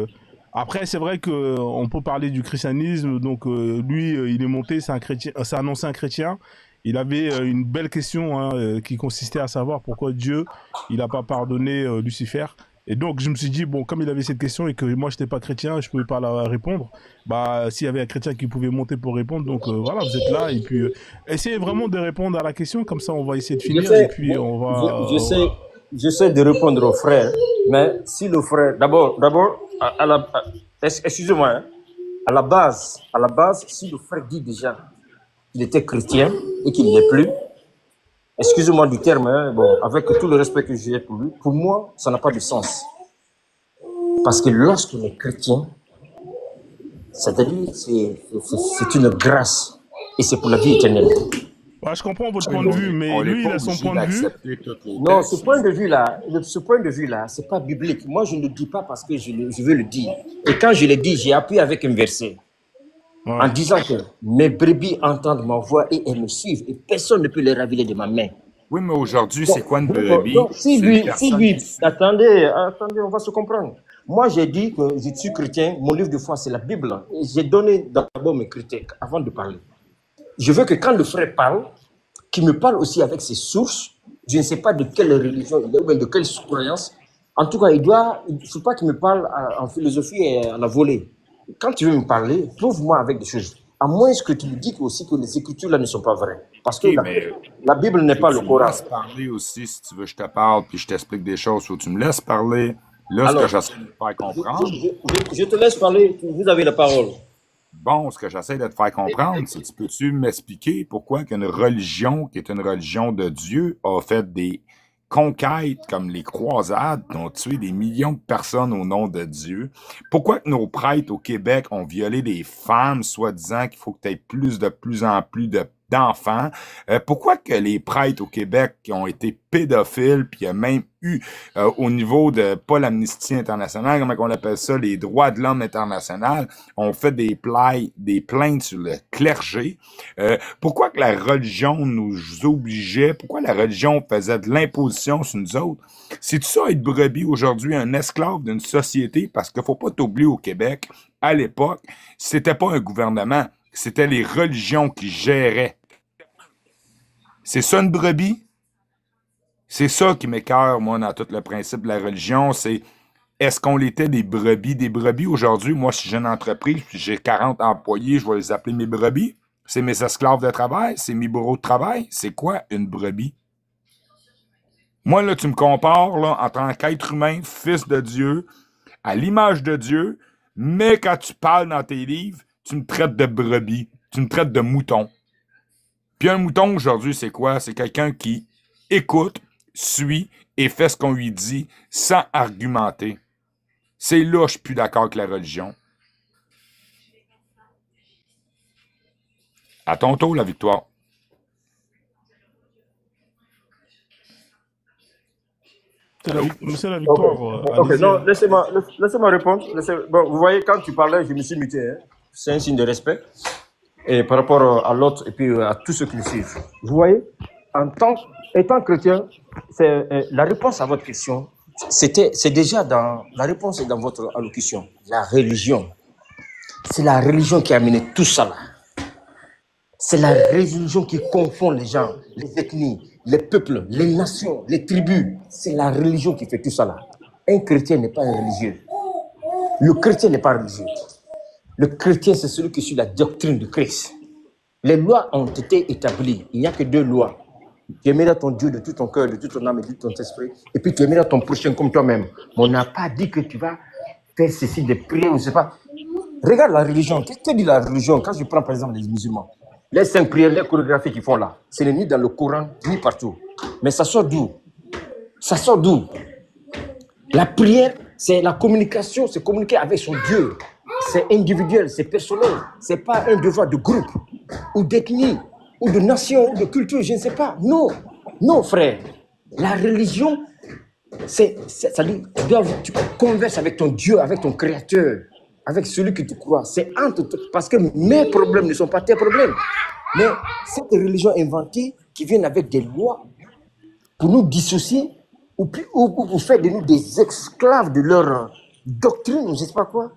après, c'est vrai qu'on peut parler du christianisme. Donc, lui, il est monté, c'est un ancien chrétien. Il avait une belle question qui consistait à savoir pourquoi Dieu, il n'a pas pardonné Lucifer. Et donc, je me suis dit, bon, comme il avait cette question et que moi, je n'étais pas chrétien, je ne pouvais pas la répondre, bah, s'il y avait un chrétien qui pouvait monter pour répondre, donc voilà, vous êtes là. Et puis, essayez vraiment de répondre à la question, comme ça, on va essayer de finir. Et puis, on va... J'essaie de répondre au frère, mais si le frère... D'abord, excusez-moi, hein, à la base, si le frère dit déjà qu'il était chrétien et qu'il ne l'est plus, excusez-moi du terme, hein, bon, avec tout le respect que j'ai pour lui, pour moi, ça n'a pas de sens. Parce que lorsqu'on est chrétien, c'est-à-dire c'est une grâce et c'est pour la vie éternelle. Ouais, je comprends votre point de vue, mais lui, il a son point de vue. Non, ce point de vue-là, c'est pas biblique. Moi, je ne le dis pas parce que je veux le dire. Et quand je le dis, j'ai appuyé avec un verset. Ouais. En disant que mes brebis entendent ma voix et elles me suivent et personne ne peut les raviler de ma main. Oui, mais aujourd'hui, c'est quoi une brebis? Si lui, attendez, on va se comprendre. Moi, j'ai dit que je suis chrétien, mon livre de foi, c'est la Bible. Et j'ai donné d'abord mes critiques avant de parler. Je veux que quand le frère parle, qu'il me parle aussi avec ses sources. Je ne sais pas de quelle religion il est ou de quelle croyance. En tout cas, il ne faut pas qu'il me parle en philosophie et à la volée. Quand tu veux me parler, prouve-moi avec des choses. À moins que tu me dises aussi que les écritures là ne sont pas vraies. Parce que OK, mais la Bible n'est pas le tu me Coran. laisses parler aussi si tu veux que je te parle puis je t'explique des choses. Faut que tu me laisses parler. Là, ce que Alors, j'essaie de te faire comprendre, je te laisse parler, vous avez la parole. bon, ce que j'essaie de te faire comprendre, c'est tu peux-tu m'expliquer pourquoi qu'une religion qui est une religion de Dieu a fait des conquêtes comme les croisades qui ont tué des millions de personnes au nom de Dieu? Pourquoi que nos prêtres au Québec ont violé des femmes, soi-disant qu'il faut que tu aies plus en plus d'enfants? Pourquoi que les prêtres au Québec qui ont été pédophiles, puis il y a même eu au niveau de, pas l'Amnistie internationale, comment on appelle ça, les droits de l'homme international, ont fait des plaintes sur le clergé. Pourquoi que la religion nous obligeait, pourquoi la religion faisait de l'imposition sur nous autres? C'est ça être brebis aujourd'hui, un esclave d'une société, parce qu'il faut pas t'oublier au Québec, à l'époque, c'était pas un gouvernement, c'était les religions qui géraient. C'est ça une brebis? C'est ça qui m'écoeure, moi, dans tout le principe de la religion, c'est est-ce qu'on l'était des brebis? Des brebis, aujourd'hui, moi, si j'ai une entreprise, puis j'ai 40 employés, je vais les appeler mes brebis. C'est mes esclaves de travail, c'est mes bourreaux de travail. C'est quoi une brebis? Moi, là, tu me compares, là, en tant qu'être humain, fils de Dieu, à l'image de Dieu, mais quand tu parles dans tes livres, tu me traites de brebis, tu me traites de mouton. Puis un mouton, aujourd'hui, c'est quoi? C'est quelqu'un qui écoute, suit et fait ce qu'on lui dit sans argumenter. C'est là que je suis plus d'accord avec la religion. À ton tour, la victoire. C'est la victoire. Ok, Allez-y, non, hein. laissez-moi répondre. Bon, vous voyez, quand tu parlais, je me suis muté. Hein. C'est un signe de respect. Et par rapport à l'autre et puis à tous ceux qui le suivent. Vous voyez, étant chrétien, la réponse à votre question, c'est déjà dans la réponse est dans votre allocution. La religion. C'est la religion qui a amené tout ça là. C'est la religion qui confond les gens, les ethnies, les peuples, les nations, les tribus. C'est la religion qui fait tout ça là. Un chrétien n'est pas un religieux. Le chrétien n'est pas religieux. Le chrétien, c'est celui qui suit la doctrine de Christ. Les lois ont été établies. Il n'y a que 2 lois. Tu aimeras ton Dieu de tout ton cœur, de toute ton âme et de tout ton esprit. Et puis tu aimeras ton prochain comme toi-même. Mais on n'a pas dit que tu vas faire ceci, de prier, ou je sais pas. Regarde la religion. Qu'est-ce que dit la religion? Quand je prends par exemple les musulmans, les 5 prières, les chorégraphies qu'ils font là, ce n'est ni dans le Coran, ni partout. Mais ça sort d'où? Ça sort d'où? La prière, c'est la communication, c'est communiquer avec son Dieu. C'est individuel, c'est personnel. C'est pas un devoir de groupe, ou d'ethnie, ou de nation, ou de culture, je ne sais pas. Non, non, frère. La religion, ça dit, tu converses avec ton Dieu, avec ton Créateur, avec celui que tu crois. C'est entre toi, parce que mes problèmes ne sont pas tes problèmes. Mais cette religion inventée qui vient avec des lois pour nous dissocier ou pour faire de nous des esclaves de leur doctrine, je ne sais pas quoi.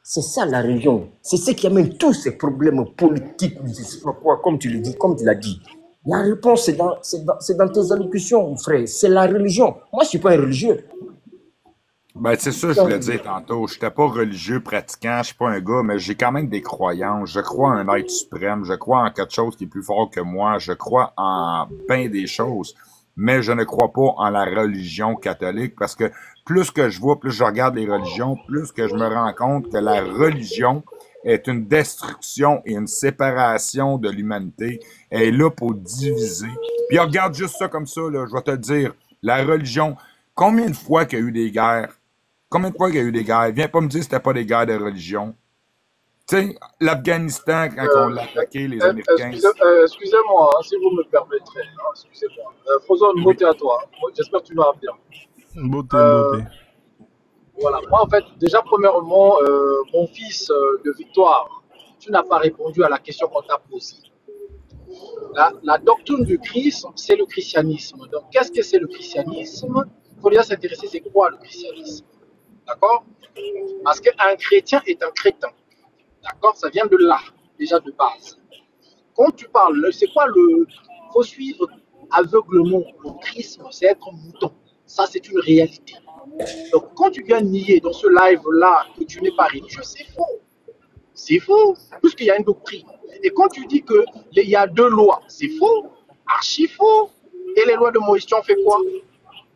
C'est ça la religion. C'est ce qui amène tous ces problèmes politiques, je ne sais pas quoi, comme tu le dis, comme tu l'as dit. La réponse, c'est dans tes allocutions, frère. C'est la religion. Moi, je ne suis pas un religieux. Ben, c'est ça, je voulais dire tantôt. Je n'étais pas religieux, pratiquant, je suis pas un gars, mais j'ai quand même des croyances. Je crois en un être suprême, je crois en quelque chose qui est plus fort que moi, je crois en bien des choses, mais je ne crois pas en la religion catholique parce que plus que je vois, plus je regarde les religions, plus que je me rends compte que la religion est une destruction et une séparation de l'humanité. Elle est là pour diviser. Puis regarde juste ça comme ça, là, je vais te dire, la religion, combien de fois qu'il y a eu des guerres? Combien de fois qu'il y a eu des guerres? Viens pas me dire que c'était pas des guerres de religion. Tu sais, l'Afghanistan, quand on l'a attaqué, les Américains... Excusez-moi, hein, si vous me permettrez. Hein, excusez-moi. Frozone, beauté à toi. J'espère que tu vas bien. Beauté. Voilà. Moi, en fait, déjà, premièrement, mon fils de Victoire, tu n'as pas répondu à la question qu'on t'a posée. La doctrine du Christ, c'est le christianisme. Donc, qu'est-ce que c'est le christianisme? Il faut déjà s'intéresser, c'est quoi le christianisme? D'accord? Parce qu'un chrétien est un crétin. D'accord? Ça vient de là, déjà de base. Quand tu parles, c'est quoi il faut suivre aveuglement le chrisme, c'est être mouton. Ça, c'est une réalité. Donc, quand tu viens nier dans ce live-là que tu n'es pas religieux, c'est faux. C'est faux, puisqu'il y a une doctrine. Et quand tu dis qu'il y a 2 lois, c'est faux, archi faux. Et les lois de Moïse, tu en fais quoi?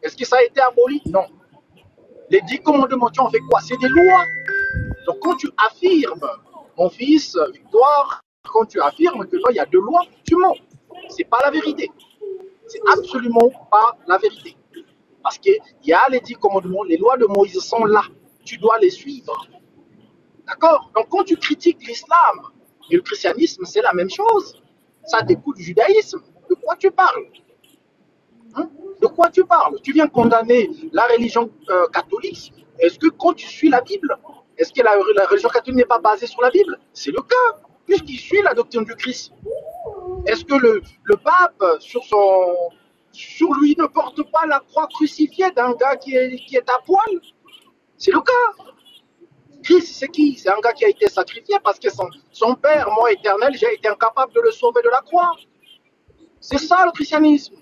Est-ce que ça a été aboli? Non. Les 10 commandements, tu en fais quoi? C'est des lois. Donc quand tu affirmes, mon fils, Victoire, quand tu affirmes que il y a 2 lois, tu mens. C'est pas la vérité. C'est absolument pas la vérité. Parce qu'il y a les 10 commandements, les lois de Moïse sont là. Tu dois les suivre. D'accord? Donc quand tu critiques l'islam et le christianisme, c'est la même chose. Ça découle du judaïsme. De quoi tu parles? Hein? De quoi tu parles? Tu viens condamner la religion catholique. Est-ce que quand tu suis la Bible, est-ce que la religion catholique n'est pas basée sur la Bible? C'est le cas, puisqu'il suit la doctrine du Christ. Est-ce que le pape, sur lui, ne porte pas la croix crucifiée d'un gars qui est à poil? C'est le cas. Christ, c'est qui? C'est un gars qui a été sacrifié parce que son père, moi éternel, j'ai été incapable de le sauver de la croix. C'est ça le christianisme.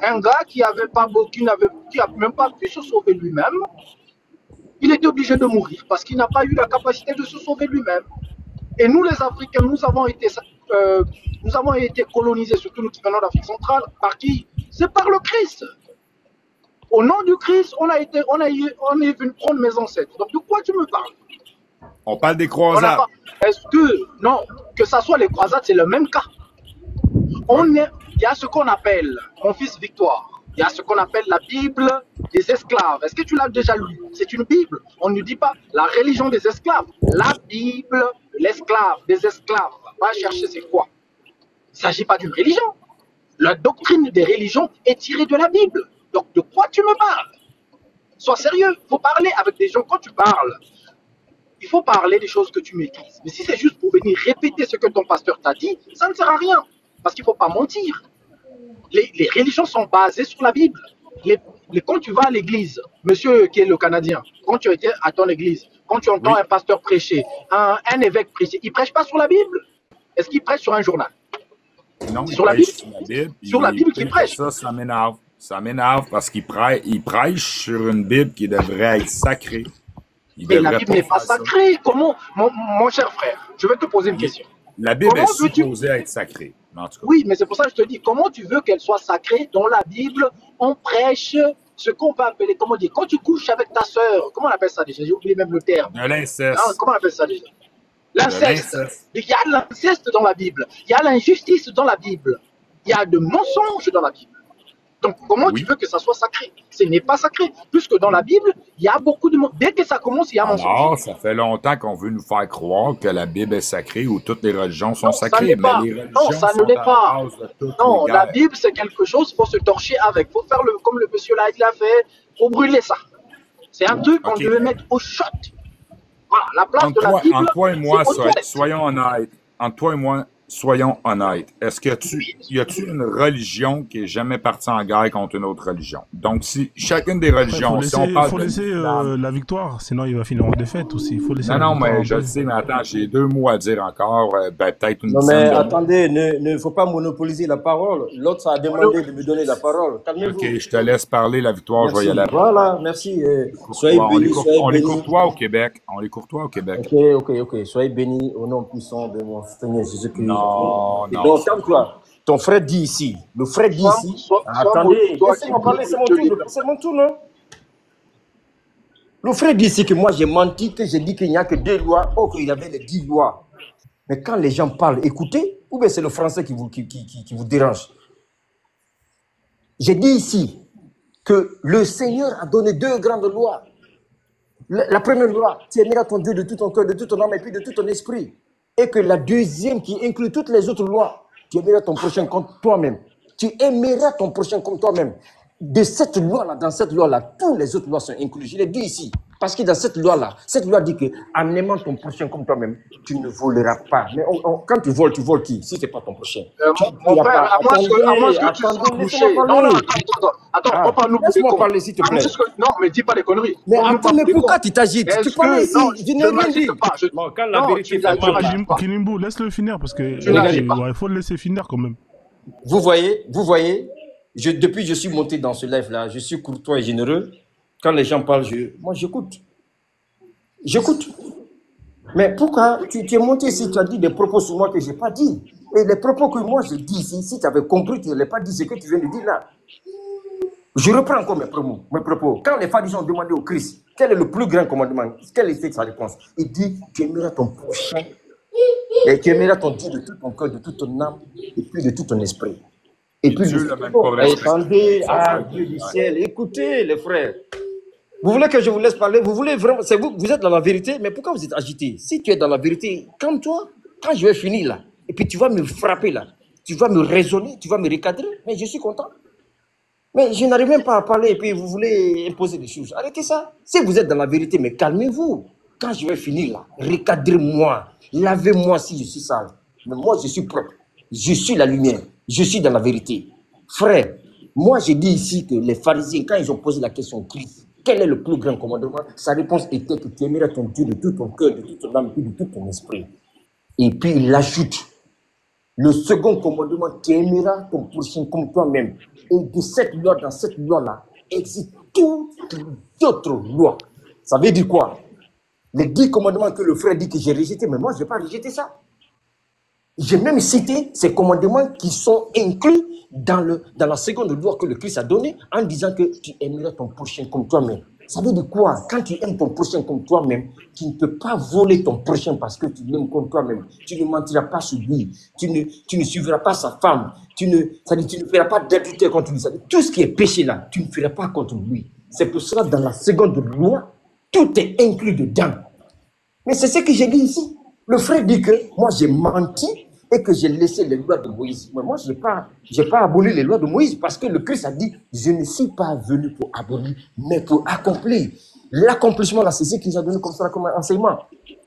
Un gars qui n'a même pas pu se sauver lui-même, il était obligé de mourir parce qu'il n'a pas eu la capacité de se sauver lui-même. Et nous, les Africains, nous avons été colonisés, surtout nous qui venons d'Afrique centrale, par qui? C'est par le Christ. Au nom du Christ, on est venu prendre mes ancêtres. Donc de quoi tu me parles? On parle des croisades. Est-ce que, non, que ça soit les croisades, c'est le même cas. Il y a ce qu'on appelle, mon fils Victoire, il y a ce qu'on appelle la Bible des esclaves. Est-ce que tu l'as déjà lu? C'est une Bible. On ne dit pas la religion des esclaves. La Bible de l'esclave, des esclaves. Va chercher c'est quoi? Il ne s'agit pas d'une religion. La doctrine des religions est tirée de la Bible. Donc de quoi tu me parles? Sois sérieux. Il faut parler avec des gens. Quand tu parles, il faut parler des choses que tu maîtrises. Mais si c'est juste pour venir répéter ce que ton pasteur t'a dit, ça ne sert à rien. Parce qu'il ne faut pas mentir. Les religions sont basées sur la Bible. Quand tu vas à l'église, monsieur qui est le Canadien, quand tu étais à ton église, quand tu entends un pasteur prêcher, un évêque prêcher, il ne prêche pas sur la Bible? Est-ce qu'il prêche sur un journal? Non, sur la Bible. Sur la Bible qu'il prêche. Ça m'énerve. Ça m'énerve parce qu'il prêche sur une Bible qui devrait être sacrée. Mais la Bible n'est pas sacrée. Comment, mon cher frère, je vais te poser une question. La Bible est supposée être sacrée. Oui, mais c'est pour ça que je te dis, comment tu veux qu'elle soit sacrée? Dans la Bible, on prêche ce qu'on peut appeler, comment dire, quand tu couches avec ta sœur, comment on appelle ça déjà? J'ai oublié même le terme. De l'inceste. Comment on appelle ça déjà? L'inceste. Il y a l'inceste dans la Bible. Il y a l'injustice dans la Bible. Il y a de mensonges dans la Bible. Donc, comment tu veux que ça soit sacré? Ce n'est pas sacré. Puisque dans la Bible, il y a beaucoup de... Dès que ça commence, il y a mensonge. Alors, ça fait longtemps qu'on veut nous faire croire que la Bible est sacrée ou toutes les religions sont sacrées. Mais les religions non, ça ne l'est pas. Non, la Bible, c'est quelque chose, il faut se torcher avec. Il faut faire comme le monsieur là, il a fait. Il faut brûler ça. C'est un truc qu'on devait mettre au shot. Voilà, la place de la Bible. Entre toi et moi, soyons honnêtes. Entre toi et moi, soyons honnêtes. Est-ce que y a-tu une religion qui est jamais partie en guerre contre une autre religion? Donc, si chacune des religions, il faut laisser la victoire, sinon il va finir en défaite aussi. Il faut laisser non, mais je le sais, mais attends, j'ai 2 mots à dire encore, peut-être une Non, mais attendez, ne faut pas monopoliser la parole. L'autre, ça a demandé de me donner la parole. Calmez-vous. Ok, je te laisse parler, la victoire, merci. Je vais y aller. Voilà, merci. Soyez bénis. On est courtois au Québec. On est courtois au Québec. Ok. Soyez bénis au nom puissant de mon Seigneur Jésus-Christ. Non. Donc, calme-toi. Ton frère dit ici. Le frère dit ici. Attendez, laissez-moi parler, c'est mon tour, non? Le frère dit ici que moi j'ai menti, que j'ai dit qu'il n'y a que 2 lois, qu'il y avait les 10 lois. Mais quand les gens parlent, écoutez, ou bien c'est le français qui vous dérange. J'ai dit ici que le Seigneur a donné 2 grandes lois. La première loi, tu aimeras ton Dieu de tout ton cœur, de toute ton âme et puis de tout ton esprit. Et que la deuxième qui inclut toutes les autres lois, tu aimeras ton prochain comme toi-même. Tu aimeras ton prochain comme toi-même. De cette loi-là, dans cette loi-là, toutes les autres lois sont incluses. Je l'ai dit ici. Parce que dans cette loi-là, cette loi dit qu'en aimant ton prochain comme toi-même, tu ne voleras pas. Mais quand tu voles qui? Si ce n'est pas ton prochain. Mon frère, à moi, que tu sois couché. Non, attends, on parle nous laisse-moi parler, s'il te plaît. Non, mais dis pas des conneries. Mais attends, mais pourquoi tu t'agites? Tu parles ici, je n'ai rien dit. Quand la vérité fait mal. Kilimbo, laisse-le finir parce que il faut le laisser finir quand même. Vous voyez, depuis que je suis monté dans ce live-là, je suis courtois et généreux. Quand les gens parlent, moi j'écoute. J'écoute. Mais pourquoi tu es monté ici, tu as dit des propos sur moi que je n'ai pas dit. Et les propos que moi je dis ici, si tu avais compris, tu ne l'as pas dit ce que tu viens de dire là. Je reprends encore mes propos. Quand les pharisiens ont demandé au Christ, quel est le plus grand commandement, quelle était sa réponse? Il dit, tu aimeras ton prochain et tu aimeras ton Dieu de tout ton cœur, de toute ton âme et puis de tout ton esprit. Et puis, Dieu le même pas attendez, Dieu du ciel, écoutez les frères. Vous voulez que je vous laisse parler? Vous voulez vraiment, c'est vous êtes dans la vérité, mais pourquoi vous êtes agité? Si tu es dans la vérité, calme-toi. Quand je vais finir là, et puis tu vas me frapper là, tu vas me raisonner, tu vas me recadrer, mais je suis content. Mais je n'arrive même pas à parler et puis vous voulez imposer des choses. Arrêtez ça. Si vous êtes dans la vérité, mais calmez-vous. Quand je vais finir là, recadrez-moi, lavez-moi si je suis sale. Mais moi, je suis propre. Je suis la lumière. Je suis dans la vérité. Frère, moi, j'ai dit ici que les pharisiens, quand ils ont posé la question au Christ, quel est le plus grand commandement? Sa réponse était que tu aimeras ton Dieu de tout ton cœur, de toute ton âme, de tout ton esprit. Et puis il ajoute, le second commandement, tu aimeras ton prochain comme toi-même. Et de cette loi, dans cette loi-là, existent toutes les autres lois. Ça veut dire quoi? Les 10 commandements que le frère dit que j'ai rejetés, mais moi, je n'ai pas rejeté ça. J'ai même cité ces commandements qui sont inclus dans la seconde loi que le Christ a donnée en disant que tu aimeras ton prochain comme toi-même. Ça veut dire quoi? Quand tu aimes ton prochain comme toi-même, tu ne peux pas voler ton prochain parce que tu l'aimes comme toi-même. Tu ne mentiras pas sur lui. Tu ne suivras pas sa femme. Tu ne feras pas d'adultère contre lui. Tout ce qui est péché là, tu ne feras pas contre lui. C'est pour cela, dans la seconde loi, tout est inclus dedans. Mais c'est ce que j'ai dit ici. Le frère dit que moi j'ai menti et que j'ai laissé les lois de Moïse. Mais moi, je n'ai pas aboli les lois de Moïse parce que le Christ a dit, je ne suis pas venu pour abolir, mais pour accomplir. L'accomplissement, là, c'est ce qu'il a donné comme ça, comme enseignement.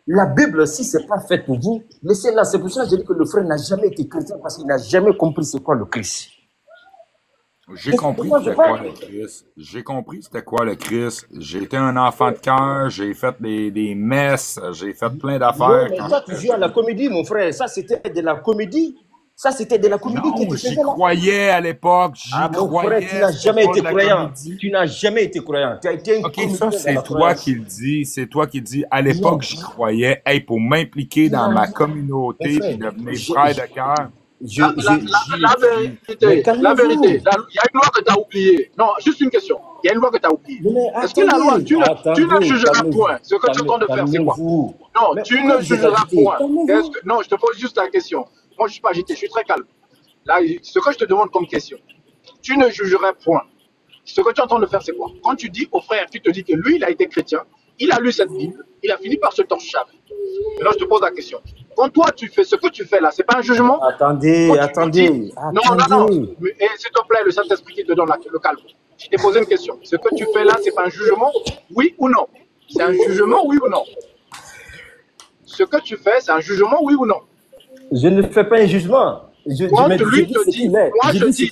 La Bible, si ce n'est pas fait pour vous, laissez-la. C'est pour ça que j'ai dit que le frère n'a jamais été chrétien parce qu'il n'a jamais compris c'est quoi le Christ. J'ai compris c'était quoi le Christ. J'ai compris c'était quoi le Christ. J'ai été un enfant de cœur, j'ai fait des messes, j'ai fait plein d'affaires. Mais toi, tu joues à la comédie, mon frère. Ça, c'était de la comédie. Ça, c'était de la comédie qui Non, j'y croyais à l'époque. Mon frère, tu n'as jamais été croyant. Tu n'as jamais été croyant. Tu as été un OK, ça, c'est toi qui le dis. C'est toi qui le dis. À l'époque, j'y croyais. Hey, pour m'impliquer dans ma communauté et devenir frère de cœur. La vérité, il y a une loi que tu as oubliée. Non, juste une question. Il y a une loi que tu as oubliée. Est-ce que la loi, tu ne jugeras point? Ce que tu es en train de faire, c'est quoi? Non, tu ne jugeras point. Non, je te pose juste la question. Moi, je ne suis pas agité, je suis très calme. Là, ce que je te demande comme question, tu ne jugeras point. Ce que tu es en train de faire, c'est quoi? Quand tu dis au frère, tu te dis que lui, il a été chrétien, il a lu cette Bible, il a fini par se torcher. Maintenant, je te pose la question. Quand toi, tu fais ce que tu fais là, c'est pas un jugement? Attendez. Non. Et s'il te plaît, le Saint-Esprit qui te donne le calme. Je t'ai posé une question. Ce que tu fais là, c'est pas un jugement? Oui ou non? C'est un jugement, oui ou non? Ce que tu fais, c'est un jugement, oui ou non? Je ne fais pas un jugement. Quand lui te dit, moi je dis,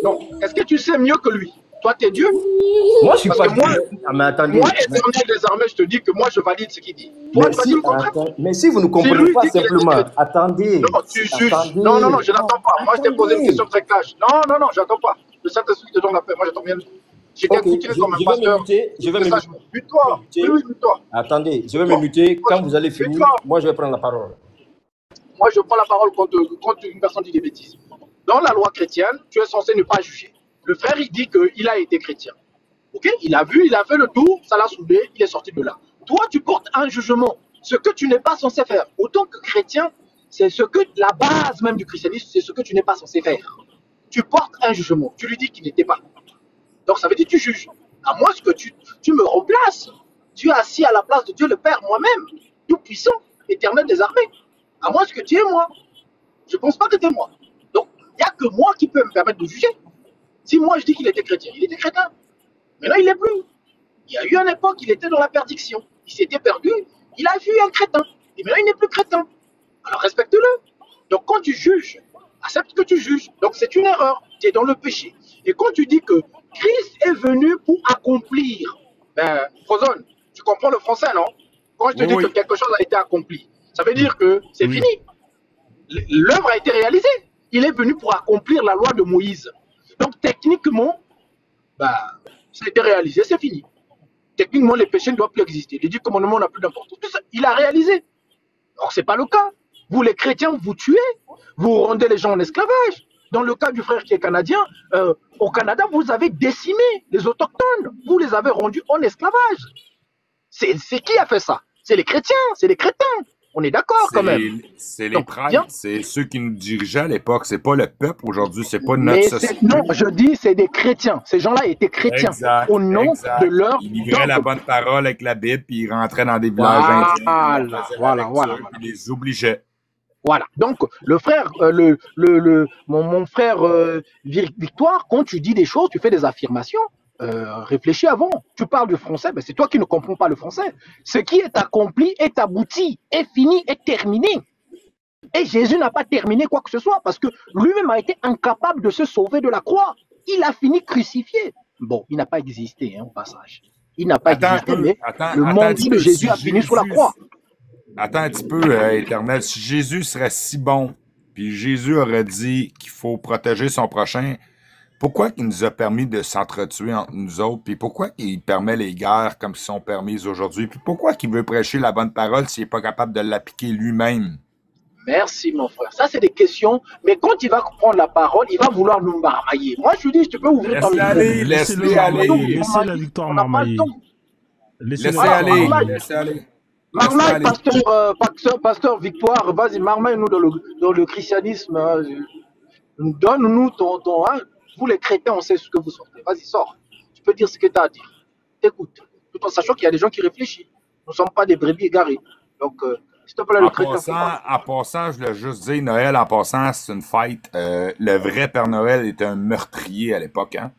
non. Est-ce que tu sais mieux que lui? Toi, tu es Dieu? Moi, je suis pas Dieu. Mais attendez. Moi, éternel des armées, je te dis que moi, je valide ce qu'il dit. Toi, tu vas dire le contraire. Mais si vous ne comprenez pas simplement, attendez. Non, tu juges. Non, je n'attends pas. Moi, je t'ai posé une question très cash. Non, j'attends pas. Le Saint-Esprit te donne la paix. Moi, j'attends bien. J'étais écouté comme un pasteur. Je vais me muter. Mute-toi. Oui, mute-toi. Attendez, je vais me muter. Quand vous allez finir, moi, je vais prendre la parole. Moi, je prends la parole quand une personne dit des bêtises. Dans la loi chrétienne, tu es censé ne pas juger. Le frère, il dit qu'il a été chrétien. Ok? Il a vu, il a fait le tour, ça l'a soudé, il est sorti de là. Toi, tu portes un jugement. Ce que tu n'es pas censé faire. Autant que chrétien, c'est ce que la base même du christianisme, c'est ce que tu n'es pas censé faire. Tu portes un jugement. Tu lui dis qu'il n'était pas. Donc, ça veut dire que tu juges. À moins que tu me remplaces. Tu es assis à la place de Dieu le Père, moi-même, tout-puissant, éternel des armées. À moins que tu es moi. Je ne pense pas que tu es moi. Donc, il n'y a que moi qui peux me permettre de juger. Si moi je dis qu'il était chrétien, il était chrétien. Maintenant, il n'est plus. Il y a eu une époque, il était dans la perdition. Il s'était perdu, il a vu un crétin. Et maintenant, il n'est plus crétin. Alors, respecte-le. Donc, quand tu juges, accepte que tu juges. Donc, c'est une erreur. Tu es dans le péché. Et quand tu dis que Christ est venu pour accomplir, Frozone, tu comprends le français, non? Quand je te dis que quelque chose a été accompli, ça veut dire que c'est fini. L'œuvre a été réalisée. Il est venu pour accomplir la loi de Moïse. Donc, techniquement, ça a été réalisé, c'est fini. techniquement, les péchés ne doivent plus exister. Les 10 commandements n'ont plus d'importance. Tout ça, il a réalisé. Or, ce n'est pas le cas. Vous, les chrétiens, vous tuez, vous rendez les gens en esclavage. Dans le cas du frère qui est canadien, au Canada, vous avez décimé les autochtones. Vous les avez rendus en esclavage. C'est qui a fait ça? C'est les chrétiens, c'est les crétins. On est d'accord quand même. C'est les Donc, prêtres, bien. c'est ceux qui nous dirigeaient à l'époque. C'est pas le peuple aujourd'hui, c'est pas notre Mais société. non, je dis, c'est des chrétiens. Ces gens-là étaient chrétiens Exact, au nom exact. de leur Ils livraient la dogme. bonne parole avec la Bible, puis ils rentraient dans des villages indiens, ils Voilà, faisaient la voilà, lecture, voilà. puis ils les obligeaient. Voilà. Donc, le frère, mon frère Victoire, quand tu dis des choses, tu fais des affirmations, réfléchis avant. Tu parles du français, ben c'est toi qui ne comprends pas le français. Ce qui est accompli est abouti, est fini, est terminé. Et Jésus n'a pas terminé quoi que ce soit parce que lui-même a été incapable de se sauver de la croix. Il a fini crucifié. Bon, il n'a pas existé, au passage. Il n'a pas Attends un existé, peu, mais attends le un monde petit de peu. Jésus a fini sous la croix. Attends un petit peu, Éternel. Si Jésus serait si bon, puis Jésus aurait dit qu'il faut protéger son prochain, pourquoi il nous a permis de s'entretuer entre nous autres? Puis pourquoi il permet les guerres comme elles sont permises aujourd'hui? Puis pourquoi il veut prêcher la bonne parole s'il n'est pas capable de l'appliquer lui-même? Merci, mon frère. Ça, c'est des questions. Mais quand il va prendre la parole, il va vouloir nous marmailler. Moi, je lui dis, tu peux ouvrir ton Laissez micro. aller, laissez aller. Laissez la victoire On n'a pas marmailler. le temps. Laissez Laissez Voilà, aller, marmaille. laissez aller. Laissez Marmaille, aller. pasteur Victoire, vas-y, marmaille-nous dans le christianisme. Donne-nous ton hein. Vous, les chrétiens, on sait ce que vous sortez. Vas-y, sors. Tu peux dire ce que tu as à dire. Écoute. Tout en sachant qu'il y a des gens qui réfléchissent. Nous ne sommes pas des brebis égarées. Donc, s'il te plaît, le chrétien, faut pas. En passant, je voulais juste dire, Noël, en passant, c'est une fête. Le vrai Père Noël était un meurtrier à l'époque, hein.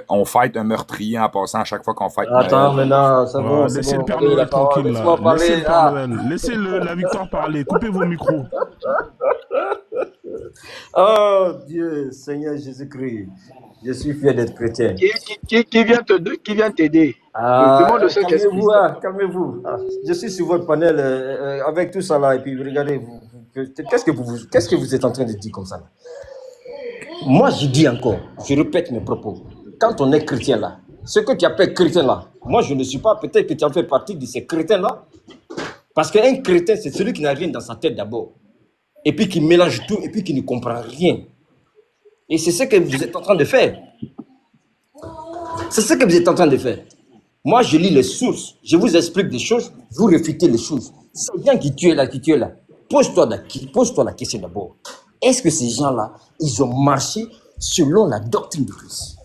On fête un meurtrier en passant à chaque fois qu'on fête Attends, Noël. maintenant, c'est Ouais, bon, c'est laissez bon. le Père Allez, Noël la parole, tranquille là. laisse-moi Laissez parler. le Père Ah, Noël. Laissez la victoire parler. Coupez vos micros. oh Dieu, Seigneur Jésus-Christ, je suis fier d'être chrétien. Qui vient t'aider? Ah, Demande de ce qu'est-ce calmez-vous, ah, calmez-vous. Ah, je suis sur votre panel avec tout ça là, et puis regardez, qu'est-ce que vous êtes en train de dire comme ça là? Moi, je dis encore, je répète mes propos. Quand on est chrétien là, ce que tu appelles chrétien là, moi je ne suis pas, peut-être que tu en fais partie de ces chrétiens là. Parce qu'un chrétien, c'est celui qui n'a rien dans sa tête d'abord. Et puis qui mélange tout, et puis qui ne comprend rien. Et c'est ce que vous êtes en train de faire. C'est ce que vous êtes en train de faire. Moi, je lis les sources, je vous explique des choses, vous réfutez les choses. Ces gens qui tuent là, pose-toi la question d'abord. Est-ce que ces gens-là, ils ont marché selon la doctrine de Christ?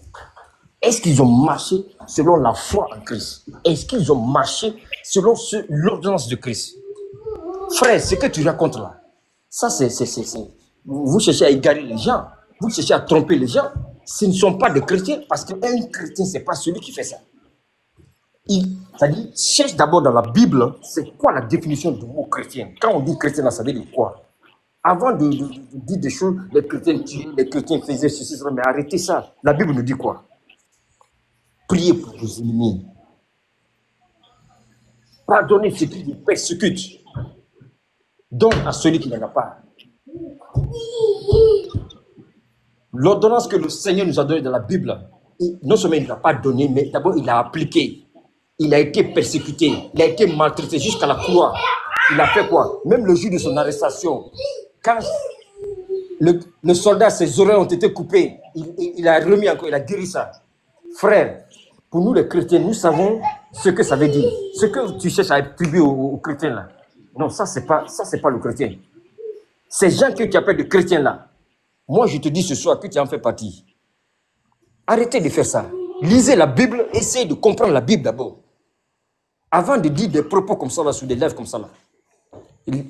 Est-ce qu'ils ont marché selon la foi en Christ? Est-ce qu'ils ont marché selon l'ordonnance de Christ? Frère, ce que tu racontes là, ça c'est... Vous cherchez à égarer les gens, vous cherchez à tromper les gens. Ce ne sont pas des chrétiens, parce qu'un chrétien, ce n'est pas celui qui fait ça. C'est-à-dire, cherche d'abord dans la Bible, c'est quoi la définition du mot chrétien? Quand on dit chrétien, ça veut dire quoi? Avant de dire des choses, les chrétiens tuaient, les chrétiens faisaient ceci, cela, mais arrêtez ça. La Bible nous dit quoi? Priez pour vos ennemis. Pardonnez ceux qui vous persécutent. Donne à celui qui n'en a pas. L'ordonnance que le Seigneur nous a donnée dans la Bible, non seulement il ne l'a pas donnée, mais d'abord il l'a appliquée. Il a été persécuté, il a été maltraité jusqu'à la croix. Il a fait quoi? Même le jour de son arrestation, quand le soldat, ses oreilles ont été coupées, il a remis encore, il a guéri ça. Frère, pour nous les chrétiens, nous savons ce que ça veut dire. Ce que tu cherches à attribuer aux chrétiens là. Non, ça c'est pas le chrétien. Ces gens que tu appelles de chrétiens là, moi je te dis ce soir que tu en fais partie. Arrêtez de faire ça. Lisez la Bible, essayez de comprendre la Bible d'abord. Avant de dire des propos comme ça là, sous des lèvres comme ça là.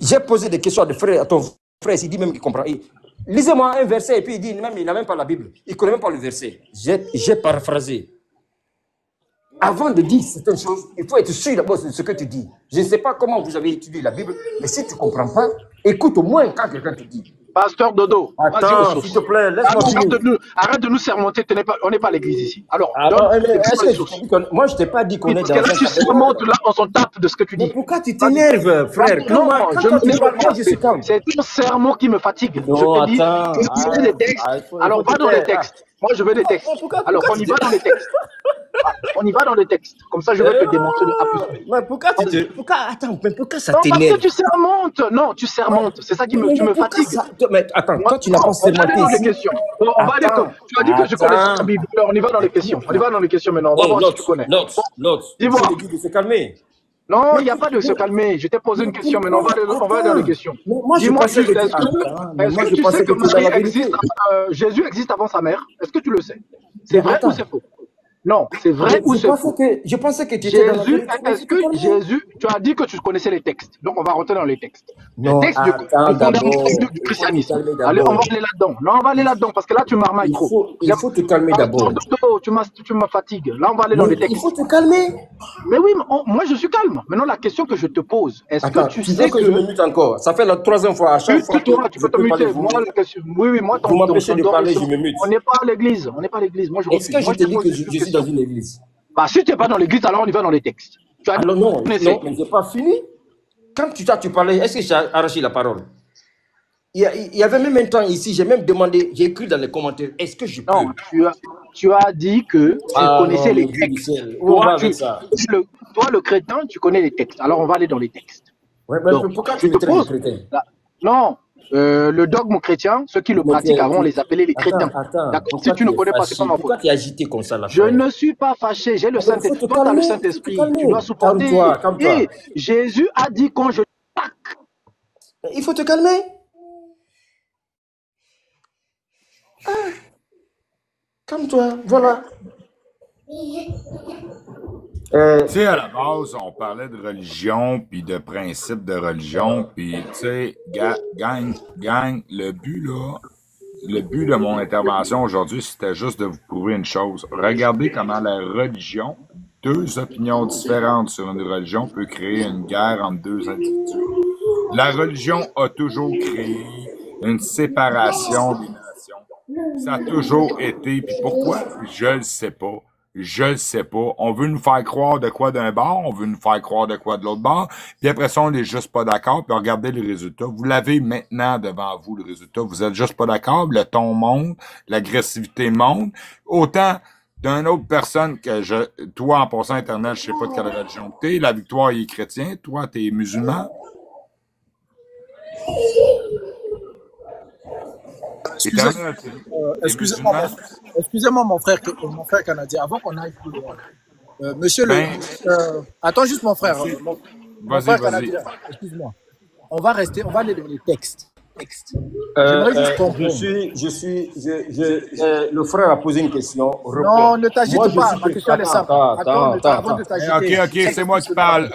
J'ai posé des questions à ton frère, il dit même qu'il comprend. Lisez-moi un verset et puis il dit même il n'a même pas la Bible. Il ne connaît même pas le verset. J'ai paraphrasé. Avant de dire certaines choses, il faut être sûr d'abord de ce que tu dis. Je ne sais pas comment vous avez étudié la Bible, mais si tu ne comprends pas, écoute au moins quand quelqu'un te dit. Pasteur Dodo, attends, s'il te plaît, laisse-moi finir. Arrête de nous sermonter, on n'est pas à l'église ici. Alors, moi je ne t'ai pas dit qu'on est dans un... Parce que là, tu sermontes, là, on s'en tape de ce que tu dis. Mais pourquoi tu t'énerves, frère? Non, je suis calme. C'est ton sermon qui me fatigue. Non, je te dis, attends. tu veux des textes. Alors, va dans les textes. Moi, je veux des textes. Alors, on y va dans les textes. On y va dans le texte. Comme ça, je vais te démontrer le A plus B. Mais pourquoi attends, mais pourquoi ça Non, parce que t'énerve? tu sermontes. Non, tu sermontes. C'est ça qui Mais tu me pourquoi fatigues. ça... Mais attends, Moi, toi tu n'as pas on va aller sermenté dans les ici. questions. Bon, on va aller Attends, comme... Tu as dit que je connaissais la attends. Bible. Alors, on y va dans les questions. On y va dans les questions maintenant. On va Oh, voir si tu connais. Bon, L'autre. dis-moi. Je lui dis de se calmer. Non, il n'y a pas de se calmer. Je t'ai posé une question, maintenant on va aller dans les questions. Mais moi, je Dis-moi pensais juste, que tu... est-ce Attends, mais moi, que je tu pensais sais que que tu es dans la Marie vérité. existe, Jésus existe avant sa mère? Est-ce que tu le sais? C'est Mais vrai attends. ou c'est faux? Non, c'est vrai ou c'est faux? Je pensais que tu étais dans la Jésus, vérité. est-ce que Jésus, tu as dit que tu connaissais les textes. Donc on va rentrer dans les textes. Les Non, textes attends du d'abord. fondamentalisme du Il faut te christianisme. calmer Allez, on va d'abord. aller là-dedans. Non, on va aller là-dedans parce que là tu marmailles trop. Il faut te calmer d'abord. Tu me fatigues. Là, on va aller dans les textes. Il faut te calmer. Mais oui, moi je suis calme. Maintenant, la question que je te pose, est-ce Attends, que tu tu sais veux que je me mute encore? Ça fait la troisième fois. À chaque fois que tu peux te muter. Moi, la question... Oui, moi, vous m'empêchez de parler, je me mute. On n'est pas à l'église. On n'est pas à l'église. Moi, je Est-ce que je te dis que je suis dans une église? Bah, si tu n'es pas dans l'église, alors on y va dans les textes. Alors non, mais je n'ai pas fini. Quand tu parlais, est-ce que j'ai arraché la parole? Il y avait même un temps ici, j'ai même demandé, j'ai écrit dans les commentaires, est-ce que je peux? Non, tu as dit que tu connaissais les textes. Toi, le crétin, tu connais les textes. Alors, on va aller dans les textes. Ouais, mais donc, pourquoi tu me traites de crétin? Non, le dogme chrétien, ceux qui le pratiquent avant, on les appelait les crétins. D'accord. Si tu ne connais pas, c'est pas ma faute. Pourquoi tu es agité comme ça là? Je ne suis pas fâché, j'ai le Saint-Esprit. Toi, tu as le Saint-Esprit, tu dois supporter. Et Jésus a dit quand je t'attaque. Il faut te calmer. Calme-toi, voilà. Tu sais, à la base, on parlait de religion, puis de principes de religion, puis tu sais, gang, le but de mon intervention aujourd'hui, c'était juste de vous prouver une chose. Regardez comment la religion, deux opinions différentes sur une religion peut créer une guerre entre deux individus. La religion a toujours créé une séparation des nations. Ça a toujours été, puis pourquoi? Je le sais pas. Je le sais pas. On veut nous faire croire de quoi d'un bord, on veut nous faire croire de quoi de l'autre bord, puis après ça, on n'est juste pas d'accord, puis regardez les résultats. Vous l'avez maintenant devant vous, le résultat. Vous êtes juste pas d'accord, le ton monte, l'agressivité monte. Autant d'une autre personne que toi, en passant Internet, je sais pas de quelle religion t'es, la Victoire il est chrétien, toi, t'es musulman. Excusez-moi, mon frère canadien, avant qu'on aille plus loin. Monsieur attends juste mon frère. Mon frère canadien, excuse-moi. On va aller dans les textes. J'aimerais juste comprendre. Le frère a posé une question. Non, ne t'agite pas. Ma question est simple. Attends, avant de t'agiter. Ok, c'est moi qui parle.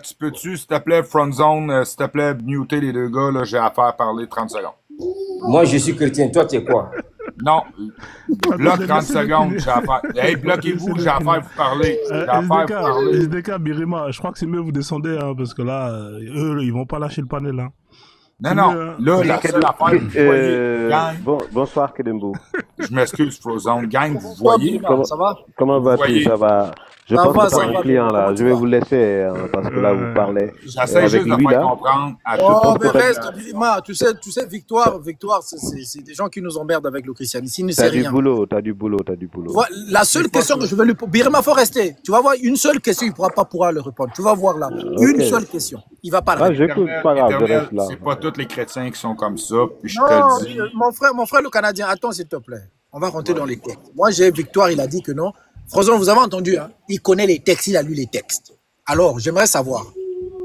Tu peux-tu, s'il te plaît, front zone, s'il te plaît, muter les deux gars, là, j'ai affaire à parler 30 secondes. Moi, je suis chrétien. Toi, tu es quoi? Non. Bloc 30 secondes, j'ai affaire. Hey, bloquez-vous, j'ai affaire à vous parler. J'ai affaire à vous parler. SDK, Birima, je crois que c'est mieux vous descendez, hein, parce que là, eux, ils vont pas lâcher le panel, hein. Non, là, la seule affaire, vous voyez, gang. Bonsoir, Kedembo. Je m'excuse, Frozone. Gang, vous voyez. Ça va? Comment vas-tu? Ça va? Je pense que c'est un client, là. Je vais vous laisser, hein, parce que là, vous parlez. J'essaie juste de faire comprendre à tout le monde. Mais reste, Birima, tu sais, Victoire, c'est des gens qui nous emmerdent avec le christianisme. Il ne sait rien. T'as du boulot. La seule question que je vais lui poser, Birima, faut rester. Tu vas voir, une seule question, il ne pourra pas le répondre. Tu vas voir là. Une seule question. Il va pas le répondre. J'écoute, pas grave, je reste là. C'est pas tous les chrétiens qui sont comme ça, puis je te dis... Mon frère le Canadien, attends s'il te plaît. On va rentrer dans les textes. Moi, j'ai Victoire, il a dit que non. Frozone, vous avez entendu, hein? Il connaît les textes, il a lu les textes. Alors, j'aimerais savoir,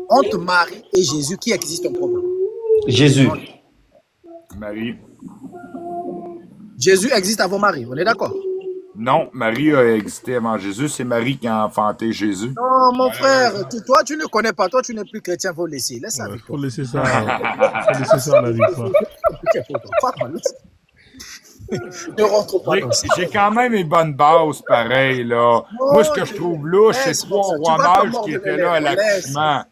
entre Marie et Jésus, qui existe en premier? Jésus. Marie. Jésus existe avant Marie, on est d'accord? Non, Marie a existé avant Jésus, c'est Marie qui a enfanté Jésus. Non, mon frère, toi, tu ne connais pas, toi, tu n'es plus chrétien, faut le laisser. Laisse ça, Victoire. Faut laisser ça, la Victoire. Ne rentre pas dans ça. J'ai quand même une bonne base, pareil, là. Moi, ce que je trouve louche, c'est trois rois mages qui étaient là à l'accouchement.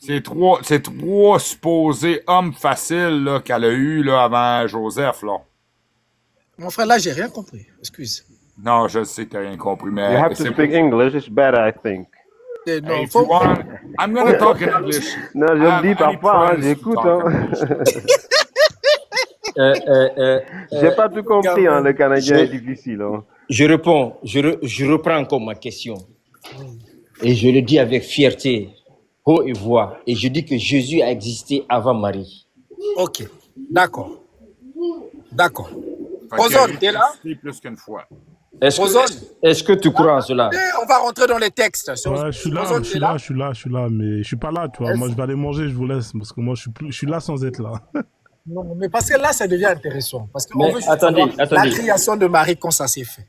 C'est trois supposés hommes faciles, là, qu'elle a eu, là, avant Joseph, là. Mon frère, là, j'ai rien compris. Excuse. Non, je sais que t'as rien compris, mais... You have to speak English, it's better, I think. Hey, I'm gonna talk in English. Non, je le dis parfois, hein, j'écoute, hein. J'ai pas tout compris, hein, le Canadien est difficile. Hein. Je réponds, je reprends encore ma question. Et je le dis avec fierté, haut et voix. Et je dis que Jésus a existé avant Marie. Ok, d'accord. D'accord. Fait qu'il a Ozone, t'es là? ressuscité plus qu'une fois. Est-ce que tu crois en cela? On va rentrer dans les textes. Ouais, je suis là, Ozone, je t'es suis là? là, je suis là, je suis là, mais je suis pas là, tu vois. Moi, je vais aller manger, je vous laisse, parce que moi, je suis là sans être là. Non, mais parce que là, ça devient intéressant. Parce qu'on Mais veut juste attendez, savoir attendez. la création de Marie, quand ça s'est fait.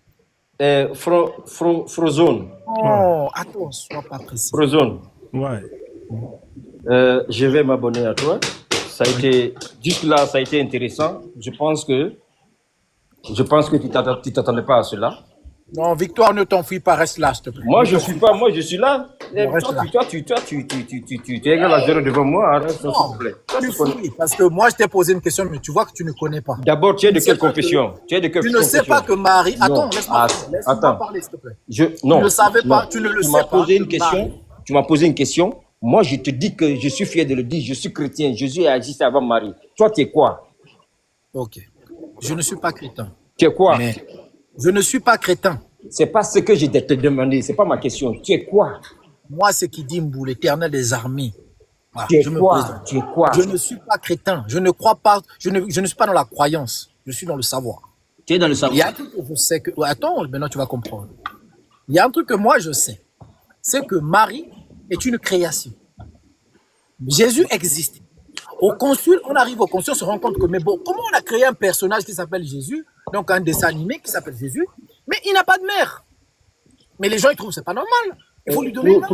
Frozone. Oh, attends, sois pas précis. Frozone. Ouais. Je vais m'abonner à toi. Ça a été, jusque-là, ça a été intéressant. Je pense que tu t'attendais pas à cela. Non, Victoire, ne t'enfuis pas, reste là, s'il te plaît. Moi, je suis pas, moi, je suis là. Reste là. Toi, tu es égal à zéro devant moi. Arrête, s'il te plaît. Tu fuis, parce que moi, je t'ai posé une question, mais tu vois que tu ne connais pas. D'abord, tu es de quelle confession? Tu ne sais pas que Marie... Attends, laisse-moi parler, s'il te plaît. Non. Tu ne savais pas, tu ne le sais pas. Tu m'as posé une question. Moi, je te dis que je suis fier de le dire. Je suis chrétien. Jésus a existé avant Marie. Toi, tu es quoi? Ok. Je ne suis pas crétin. Tu es quoi? Mais je ne suis pas crétin. C'est pas ce que j'ai de te demander. C'est pas ma question. Tu es quoi? Moi, c'est qui dit Mbou, l'Éternel des armées. Voilà, tu es quoi? Tu es quoi? Je ne suis pas crétin. Je ne crois pas. Je ne suis pas dans la croyance. Je suis dans le savoir. Tu es dans le savoir. Il y a un truc que je sais que. Attends, maintenant tu vas comprendre. Il y a un truc que moi je sais. C'est que Marie est une création. Jésus existe. Au concile, on arrive au concile, on se rend compte que, mais bon, comment on a créé un personnage qui s'appelle Jésus, donc un dessin animé qui s'appelle Jésus, mais il n'a pas de mère. Mais les gens, ils trouvent que c'est pas normal. Il faut lui donner une mère.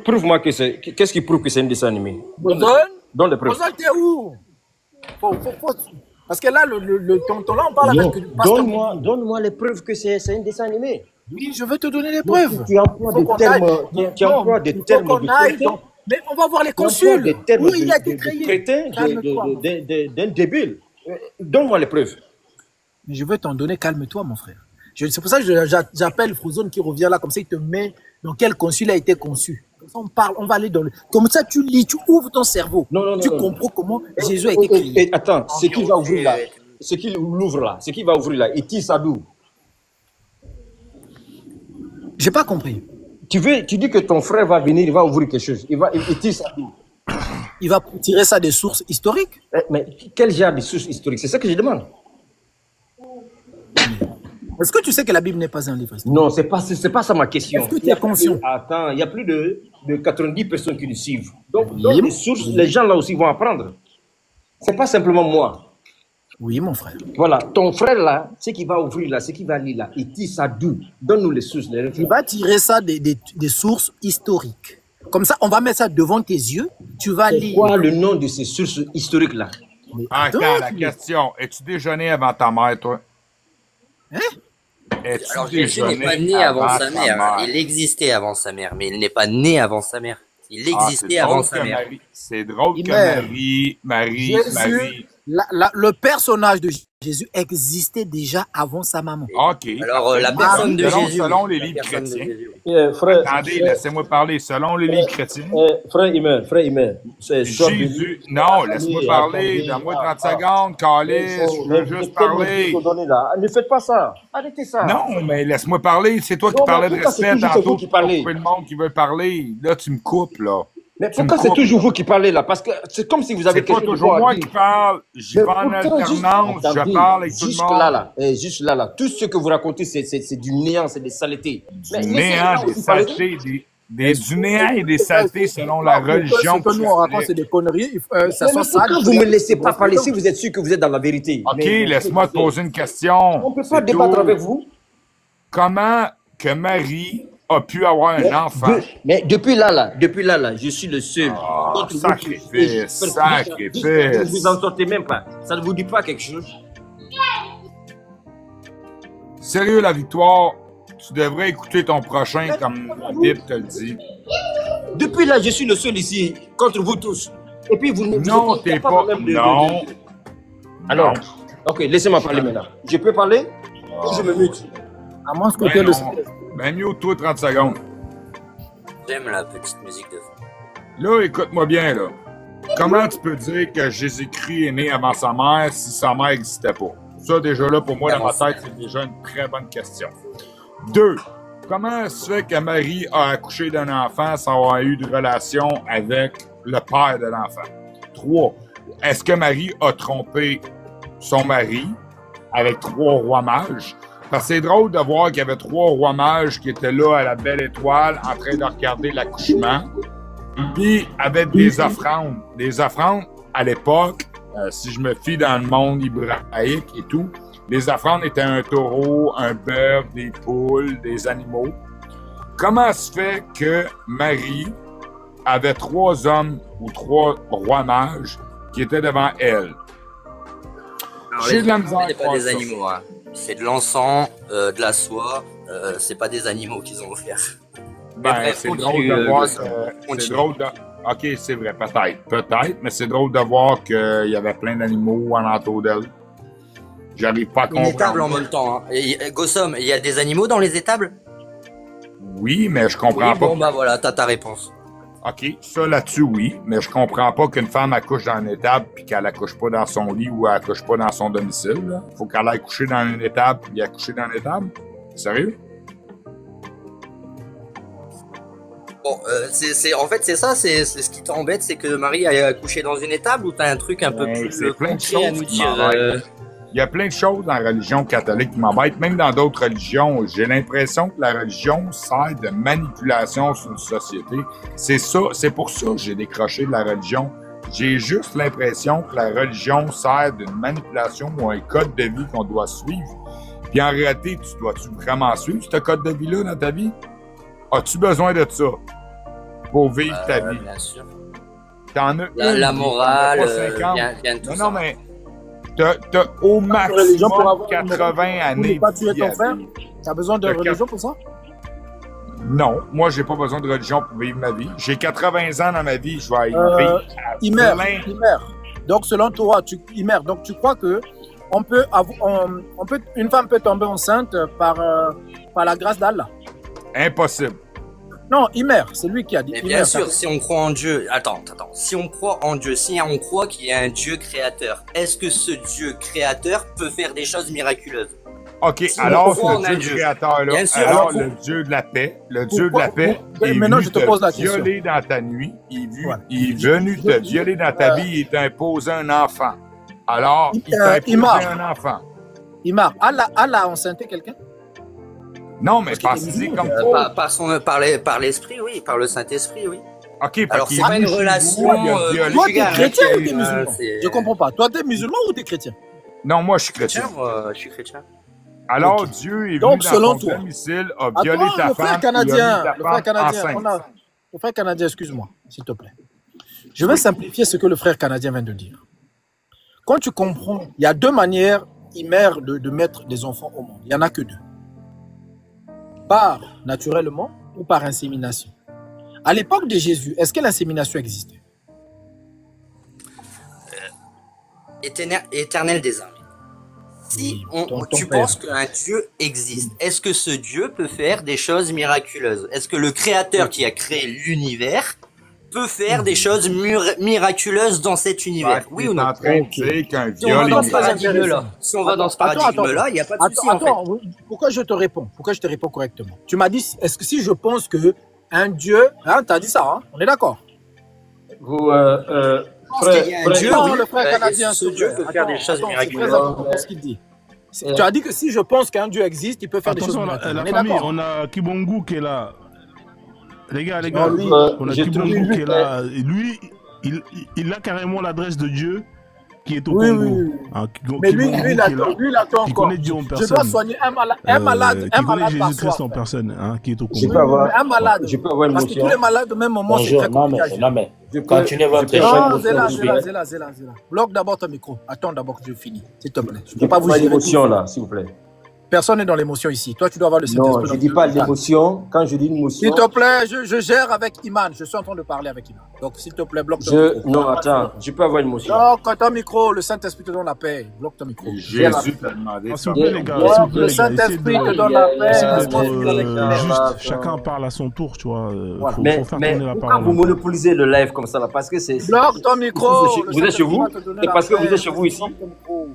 Prouve-moi que c'est. Qu'est-ce qui prouve que c'est un dessin animé? Donne les preuves. T'es où? Parce que là, le tonton là, on parle avec le pasteur. Donne-moi les preuves que c'est un dessin animé. Oui, je veux te donner les preuves. Tu emploies des termes mais on va voir les consuls. Où il a été créé. D'un débile. Donne-moi les preuves. Mais je veux t'en donner, calme-toi, mon frère. C'est pour ça que j'appelle Frozone qui revient là, comme ça il te met dans quel consul a été conçu. Comme ça on parle, on va aller dans le... Comme ça tu lis, tu ouvres ton cerveau. Tu comprends comment Jésus a été créé. Attends, ce qui va ouvrir là, ce qui l'ouvre là, ce qui va ouvrir là, il tire ça d'où? J'ai pas compris. Tu dis que ton frère va venir, il va ouvrir quelque chose. Il tire ça d'où? Il va tirer ça des sources historiques. Mais quel genre de sources historiques? C'est ça que je demande. Est-ce que tu sais que la Bible n'est pas un livre historique? Non, c'est pas ça ma question. Est-ce que tu es conscient? Attends, il y a plus de 90 personnes qui nous suivent. Donc les sources, les gens là aussi vont apprendre. C'est pas simplement moi. Oui, mon frère. Voilà, ton frère là, ce qu'il va ouvrir là, ce qu'il va lire là, il tire ça d'où? Donne-nous les sources. Il va tirer ça des sources historiques. Comme ça, on va mettre ça devant tes yeux. Tu vas lire. C'est quoi le nom de ces sources historiques là? Attends, la question. Es-tu déjeuné avant ta mère, toi? Hein? Alors Jésus n'est pas né avant sa mère. Il existait avant sa mère, mais il n'est pas né avant sa mère. Il existait avant sa mère. C'est drôle que Marie. Le personnage de Jésus existait déjà avant sa maman. OK. Alors la personne de Jésus. Selon les livres chrétiens. Frère, attendez, laissez-moi parler. Selon les livres chrétiens. Frère Imer. Jésus. Non, laisse-moi parler. Donne-moi 30 secondes, Calice. Je veux juste parler. Ne faites pas ça. Arrêtez ça. Non, mais laisse-moi parler. C'est toi qui parlais de respect tantôt. Pour le monde qui veut parler. Là, tu me coupes, là. Mais pourquoi c'est toujours vous qui parlez là? Parce que c'est comme si vous avez quelque chose. C'est pas toujours moi qui parle. J'y vais en alternance. Je parle avec tout le monde. Juste là. Tout ce que vous racontez, c'est du néant, c'est des saletés. Du néant, des saletés, du néant et des saletés selon la religion. Ce que nous on raconte, c'est des conneries. Ça soit ça. Pourquoi vous ne me laissez pas parler si vous êtes sûr que vous êtes dans la vérité? OK, laisse-moi te poser une question. On ne peut pas débattre avec vous. Comment que Marie a pu avoir un enfant? Mais depuis là, je suis le seul. Sacrifice. Vous vous en sortez même pas. Ça ne vous dit pas quelque chose? Sérieux, la victoire, tu devrais écouter ton prochain comme la Bible te le dit. Depuis là, je suis le seul ici contre vous tous. Et puis vous non, t'es pas. Non. Alors, ok, laissez-moi parler maintenant. Je peux parler? Je me mute. À moins que tu le Ben mieux, toi, 30 secondes. J'aime la petite musique de fond. Là, écoute-moi bien, là. Comment tu peux dire que Jésus-Christ est né avant sa mère si sa mère n'existait pas? Ça, déjà là, pour moi, dans ma tête, c'est déjà une très bonne question. 2. Comment se fait que Marie a accouché d'un enfant sans avoir eu de relation avec le père de l'enfant? 3. Est-ce que Marie a trompé son mari avec 3 rois mages? Parce que c'est drôle de voir qu'il y avait 3 rois mages qui étaient là à la Belle Étoile en train de regarder l'accouchement. Puis avec des offrandes. Des offrandes, à l'époque, si je me fie dans le monde hébraïque et tout, les offrandes étaient un taureau, un bœuf, des poules, des animaux. Comment se fait que Marie avait 3 hommes ou 3 rois mages qui étaient devant elle? J'ai de la misère. C'est pas des animaux, hein. C'est de l'encens, de la soie. C'est pas des animaux qu'ils ont offert. Ben, c'est drôle de voir que... C'est drôle de... OK, c'est vrai, peut-être, mais c'est drôle de voir qu'il y avait plein d'animaux alentour d'elle. J'arrive pas à comprendre. Une étable en même temps. Hein. Gossom, il y a des animaux dans les étables? Oui, mais je comprends pas. Bon, bah voilà, t'as ta réponse. OK, ça là-dessus, oui, mais je comprends pas qu'une femme accouche dans une étable puis qu'elle accouche pas dans son lit ou elle accouche pas dans son domicile. Là. Faut qu'elle aille coucher dans une étable puis accoucher dans une étable. Sérieux? Bon, en fait, c'est ça, c'est ce qui t'embête, c'est que Marie a accouché dans une étable ou t'as un truc un peu plus plein de concret à choses nous qui dire m'embêtent. Il y a plein de choses dans la religion catholique qui m'embêtent, même dans d'autres religions. J'ai l'impression que la religion sert de manipulation sur une société. C'est pour ça que j'ai décroché de la religion. J'ai juste l'impression que la religion sert d'une manipulation ou un code de vie qu'on doit suivre. Puis en réalité, dois-tu vraiment suivre ce code de vie-là dans ta vie? As-tu besoin de ça pour vivre ta vie? Bien sûr. T'en as la morale, bien tout ça. Non, mais t'as au maximum 80 années. Pas tuer ton frère? T'as besoin de religion pour ça? Non, moi, j'ai pas besoin de religion pour vivre ma vie. J'ai 80 ans dans ma vie, je vais vivre Imer. Donc, selon toi, donc tu crois que une femme peut tomber enceinte par la grâce d'Allah? Impossible. Non, Imer, c'est lui qui a dit. Mais bien sûr, si on croit en Dieu... Attends. Si on croit en Dieu, si on croit qu'il y a un Dieu créateur, est-ce que ce Dieu créateur peut faire des choses miraculeuses? OK, alors le Dieu créateur-là, alors le Dieu de la paix, est venu te violer dans ta nuit, il est venu te violer dans ta vie, il t'a imposé un enfant. Alors, il t'a imposé un enfant. Imar, Allah a enceinté quelqu'un? Non, mais pensez-y comme par l'esprit, oui, par le Saint-Esprit, oui. OK, alors c'est pas une relation... Toi, t'es chrétien ou t'es musulman? Je comprends pas. Toi, t'es musulman ou t'es chrétien? Non, moi, je suis chrétien. Je suis chrétien. Alors, Dieu est venu dans ton domicile, a violé ta femme, le frère canadien, excuse-moi, s'il te plaît. Je vais simplifier ce que le frère canadien vient de dire. Quand tu comprends, il y a 2 manières, Imer, de mettre des enfants au monde. Il n'y en a que 2. Par naturellement ou par insémination. À l'époque de Jésus, est-ce que l'insémination existait? Éternel des armées. Si tu penses qu'un Dieu existe, est-ce que ce Dieu peut faire des choses miraculeuses? Est-ce que le créateur qui a créé l'univers peut faire des choses miraculeuses dans cet univers? Oui ou non? Si on va dans ce paradigme-là, il n'y a pas de souci en fait. Pourquoi je te réponds correctement? Tu m'as dit, est-ce que si je pense que un Dieu... Hein, tu as dit ça, hein? On est d'accord? Le frère canadien, ce Dieu peut faire des choses miraculeuses. C'est ce qu'il dit. Tu as dit que si je pense qu'un Dieu existe, il peut faire des choses miraculeuses. La famille, on a Kibongu qui est là. Les gars, on a Kibongu qui est là. Et lui, il a carrément l'adresse de Dieu qui est au Congo. Hein, mais lui, il attend encore. Je dois soigner un malade par Jésus-Christ en personne, hein, qui est au Congo. Un malade. Je peux avoir une parce que tous les malades, au même moment, c'est très compliqué. Non, mais continuez votre échange. Zéla. Bloque d'abord ton micro. Attends d'abord que je finis, s'il te plaît. Je ne peux pas vous dire l'émotion, là, s'il vous plaît. Personne n'est dans l'émotion ici. Toi, tu dois avoir le Saint-Esprit. Non, je ne dis pas l'émotion. Quand je dis une émotion... S'il te plaît, je gère avec Iman. Je suis en train de parler avec Iman. Donc, s'il te plaît, bloque ton micro. Non, attends. Je peux avoir une émotion. Non, quand ton micro, le Saint-Esprit te donne la paix. Bloque ton micro. Jésus t'a demandé ça. Le Saint-Esprit te donne la paix. Juste, chacun parle à son tour, tu vois. Mais pourquoi vous monopolisez le live comme ça là? Parce que c'est... Bloque ton micro. Vous êtes chez vous? C'est parce que vous êtes chez vous ici?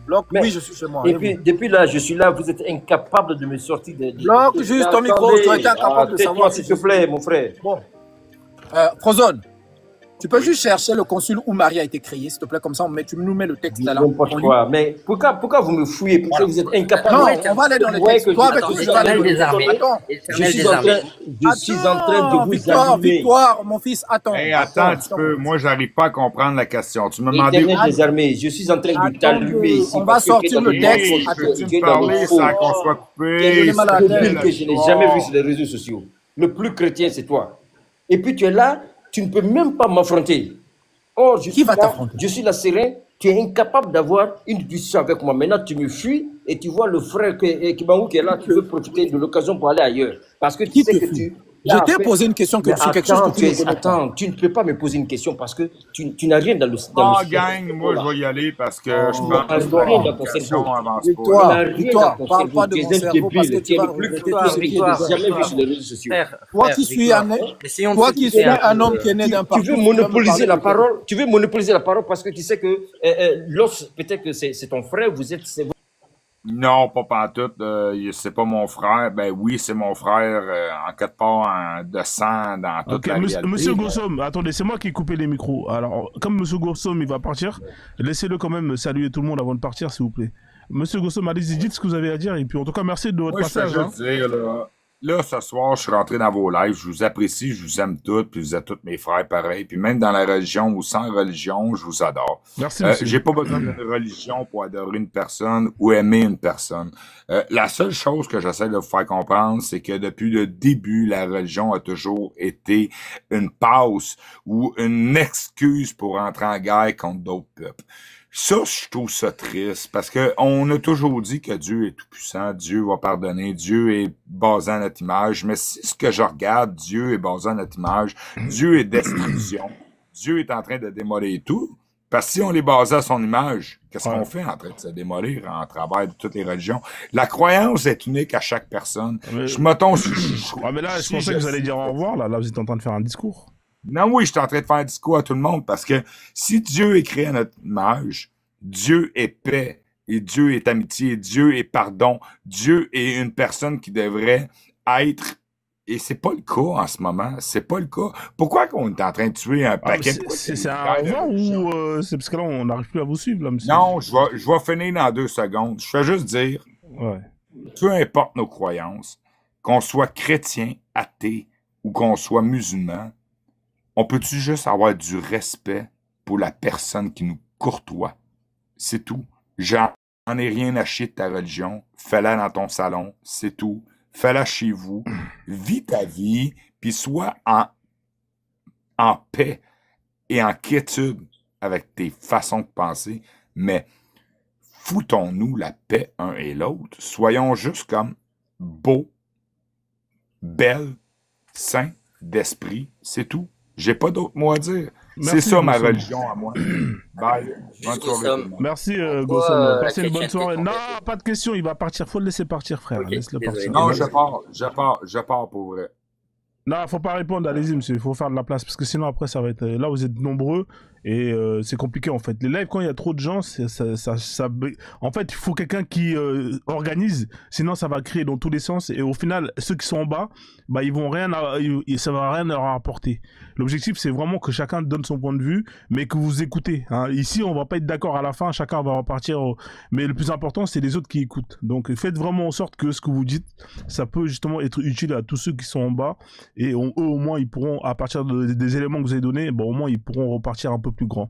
Bloque. Oui, je suis chez moi. Et puis, depuis là, je suis là, vous êtes incapable de me sortir Bloque juste ton micro, tu es incapable de savoir. S'il te plaît, mon frère. Bon. Frozone, tu peux juste chercher le consul où Marie a été créée, s'il te plaît, comme ça tu nous mets le texte là. N'importe quoi. Mais pourquoi vous me fouillez? Pourquoi vous êtes incapable? Non, on va aller dans le texte. Toi, avec tout, tu vas aller dans le Attends, je suis en train de vous allumer. Victoire, mon fils, attends. Hey, attends un petit peu. Moi, j'arrive pas à comprendre la question. Tu me demandais Éternel des armées, je suis en train de t'allumer ici. On va sortir le texte. Peux-tu parler sans qu'on soit coupé? Que je n'ai jamais vu sur les réseaux sociaux. Le plus chrétien, c'est toi. Et puis tu es là, tu ne peux même pas m'affronter. Oh, je suis là serein, tu es incapable d'avoir une discussion avec moi. Maintenant, tu me fuis et tu vois le frère Kibangou qui est là, tu veux profiter de l'occasion pour aller ailleurs. Parce que tu sais que tu... Je t'ai posé une question sur quelque chose que tu ne connais pas. Attends, tu ne peux pas me poser une question parce que tu n'as rien dans le... gang, moi je vais y aller parce que je pense que Victoire, parle pas de mon cerveau parce que tu vas jamais vu sur les réseaux sociaux. Toi qui suis un homme qui est né d'un parcours... Tu veux monopoliser la parole? Tu veux monopoliser la parole parce que tu sais que peut-être que c'est ton frère, vous êtes... Non, pas pantoute. C'est pas mon frère. Ben oui, c'est mon frère en quelque part de sang dans toute la réalité. Monsieur Gossom, attendez, c'est moi qui ai coupé les micros. Alors, comme Monsieur Gossom, il va partir, laissez-le quand même saluer tout le monde avant de partir, s'il vous plaît. Monsieur Gossom, allez-y, dites ce que vous avez à dire. Et puis, en tout cas, merci de votre passage. Je veux dire, là, ce soir, je suis rentré dans vos lives. Je vous apprécie, je vous aime tous, puis vous êtes tous mes frères pareils. Puis même dans la religion ou sans religion, je vous adore. Merci, monsieur. J'ai pas besoin d'une religion pour adorer une personne ou aimer une personne. La seule chose que j'essaie de vous faire comprendre, c'est que depuis le début, la religion a toujours été une passe ou une excuse pour entrer en guerre contre d'autres peuples. Ça, je trouve ça triste parce que on a toujours dit que Dieu est tout-puissant, Dieu va pardonner, Dieu est basé à notre image, mais si ce que je regarde, Dieu est basé à notre image, Dieu est destruction, Dieu est en train de démolir tout, parce que si on est basé à son image, qu'est-ce qu'on fait en train de se démolir en travers de toutes les religions? La croyance est unique à chaque personne. Je me tombe mais là, je pensais que vous allez dire au revoir, là vous êtes en train de faire un discours. Non, oui, je suis en train de faire un discours à tout le monde parce que si Dieu est créé à notre image, Dieu est paix et Dieu est amitié, Dieu est pardon, Dieu est une personne qui devrait être, et c'est pas le cas en ce moment, c'est pas le cas. Pourquoi qu'on est en train de tuer un paquet? C'est un revoir ou c'est parce que là on n'arrive plus à vous suivre là, monsieur? Non, je vais finir dans 2 secondes. Je vais juste dire, peu importe nos croyances, qu'on soit chrétien, athée ou qu'on soit musulman, on peut-tu juste avoir du respect pour la personne qui nous courtoie? C'est tout. J'en ai rien à chier de ta religion. Fais-la dans ton salon. C'est tout. Fais-la chez vous. Vis ta vie, puis sois en paix et en quiétude avec tes façons de penser. Mais foutons-nous la paix un et l'autre. Soyons juste comme beaux, belles, sains d'esprit. C'est tout. J'ai pas d'autres mots à dire. C'est ça ma religion à moi. Bye. Bonne soirée. Merci Gossom. Passez une bonne soirée. Non, pas de question, il va partir. Faut le laisser partir, frère. Laisse-le partir. Non, je pars pour vrai. Non, faut pas répondre, allez-y monsieur, il faut faire de la place parce que sinon après ça va être là vous êtes nombreux et c'est compliqué en fait. Les lives quand il y a trop de gens, en fait il faut quelqu'un qui organise, sinon ça va créer dans tous les sens et au final ceux qui sont en bas, bah ils vont ça va rien leur apporter. L'objectif c'est vraiment que chacun donne son point de vue, mais que vous écoutez. Hein. Ici on va pas être d'accord à la fin, chacun va repartir. Mais le plus important c'est les autres qui écoutent. Donc faites vraiment en sorte que ce que vous dites, ça peut justement être utile à tous ceux qui sont en bas. Et eux, au moins, ils pourront, à partir des éléments que vous avez donnés, bon, au moins, ils pourront repartir un peu plus grand.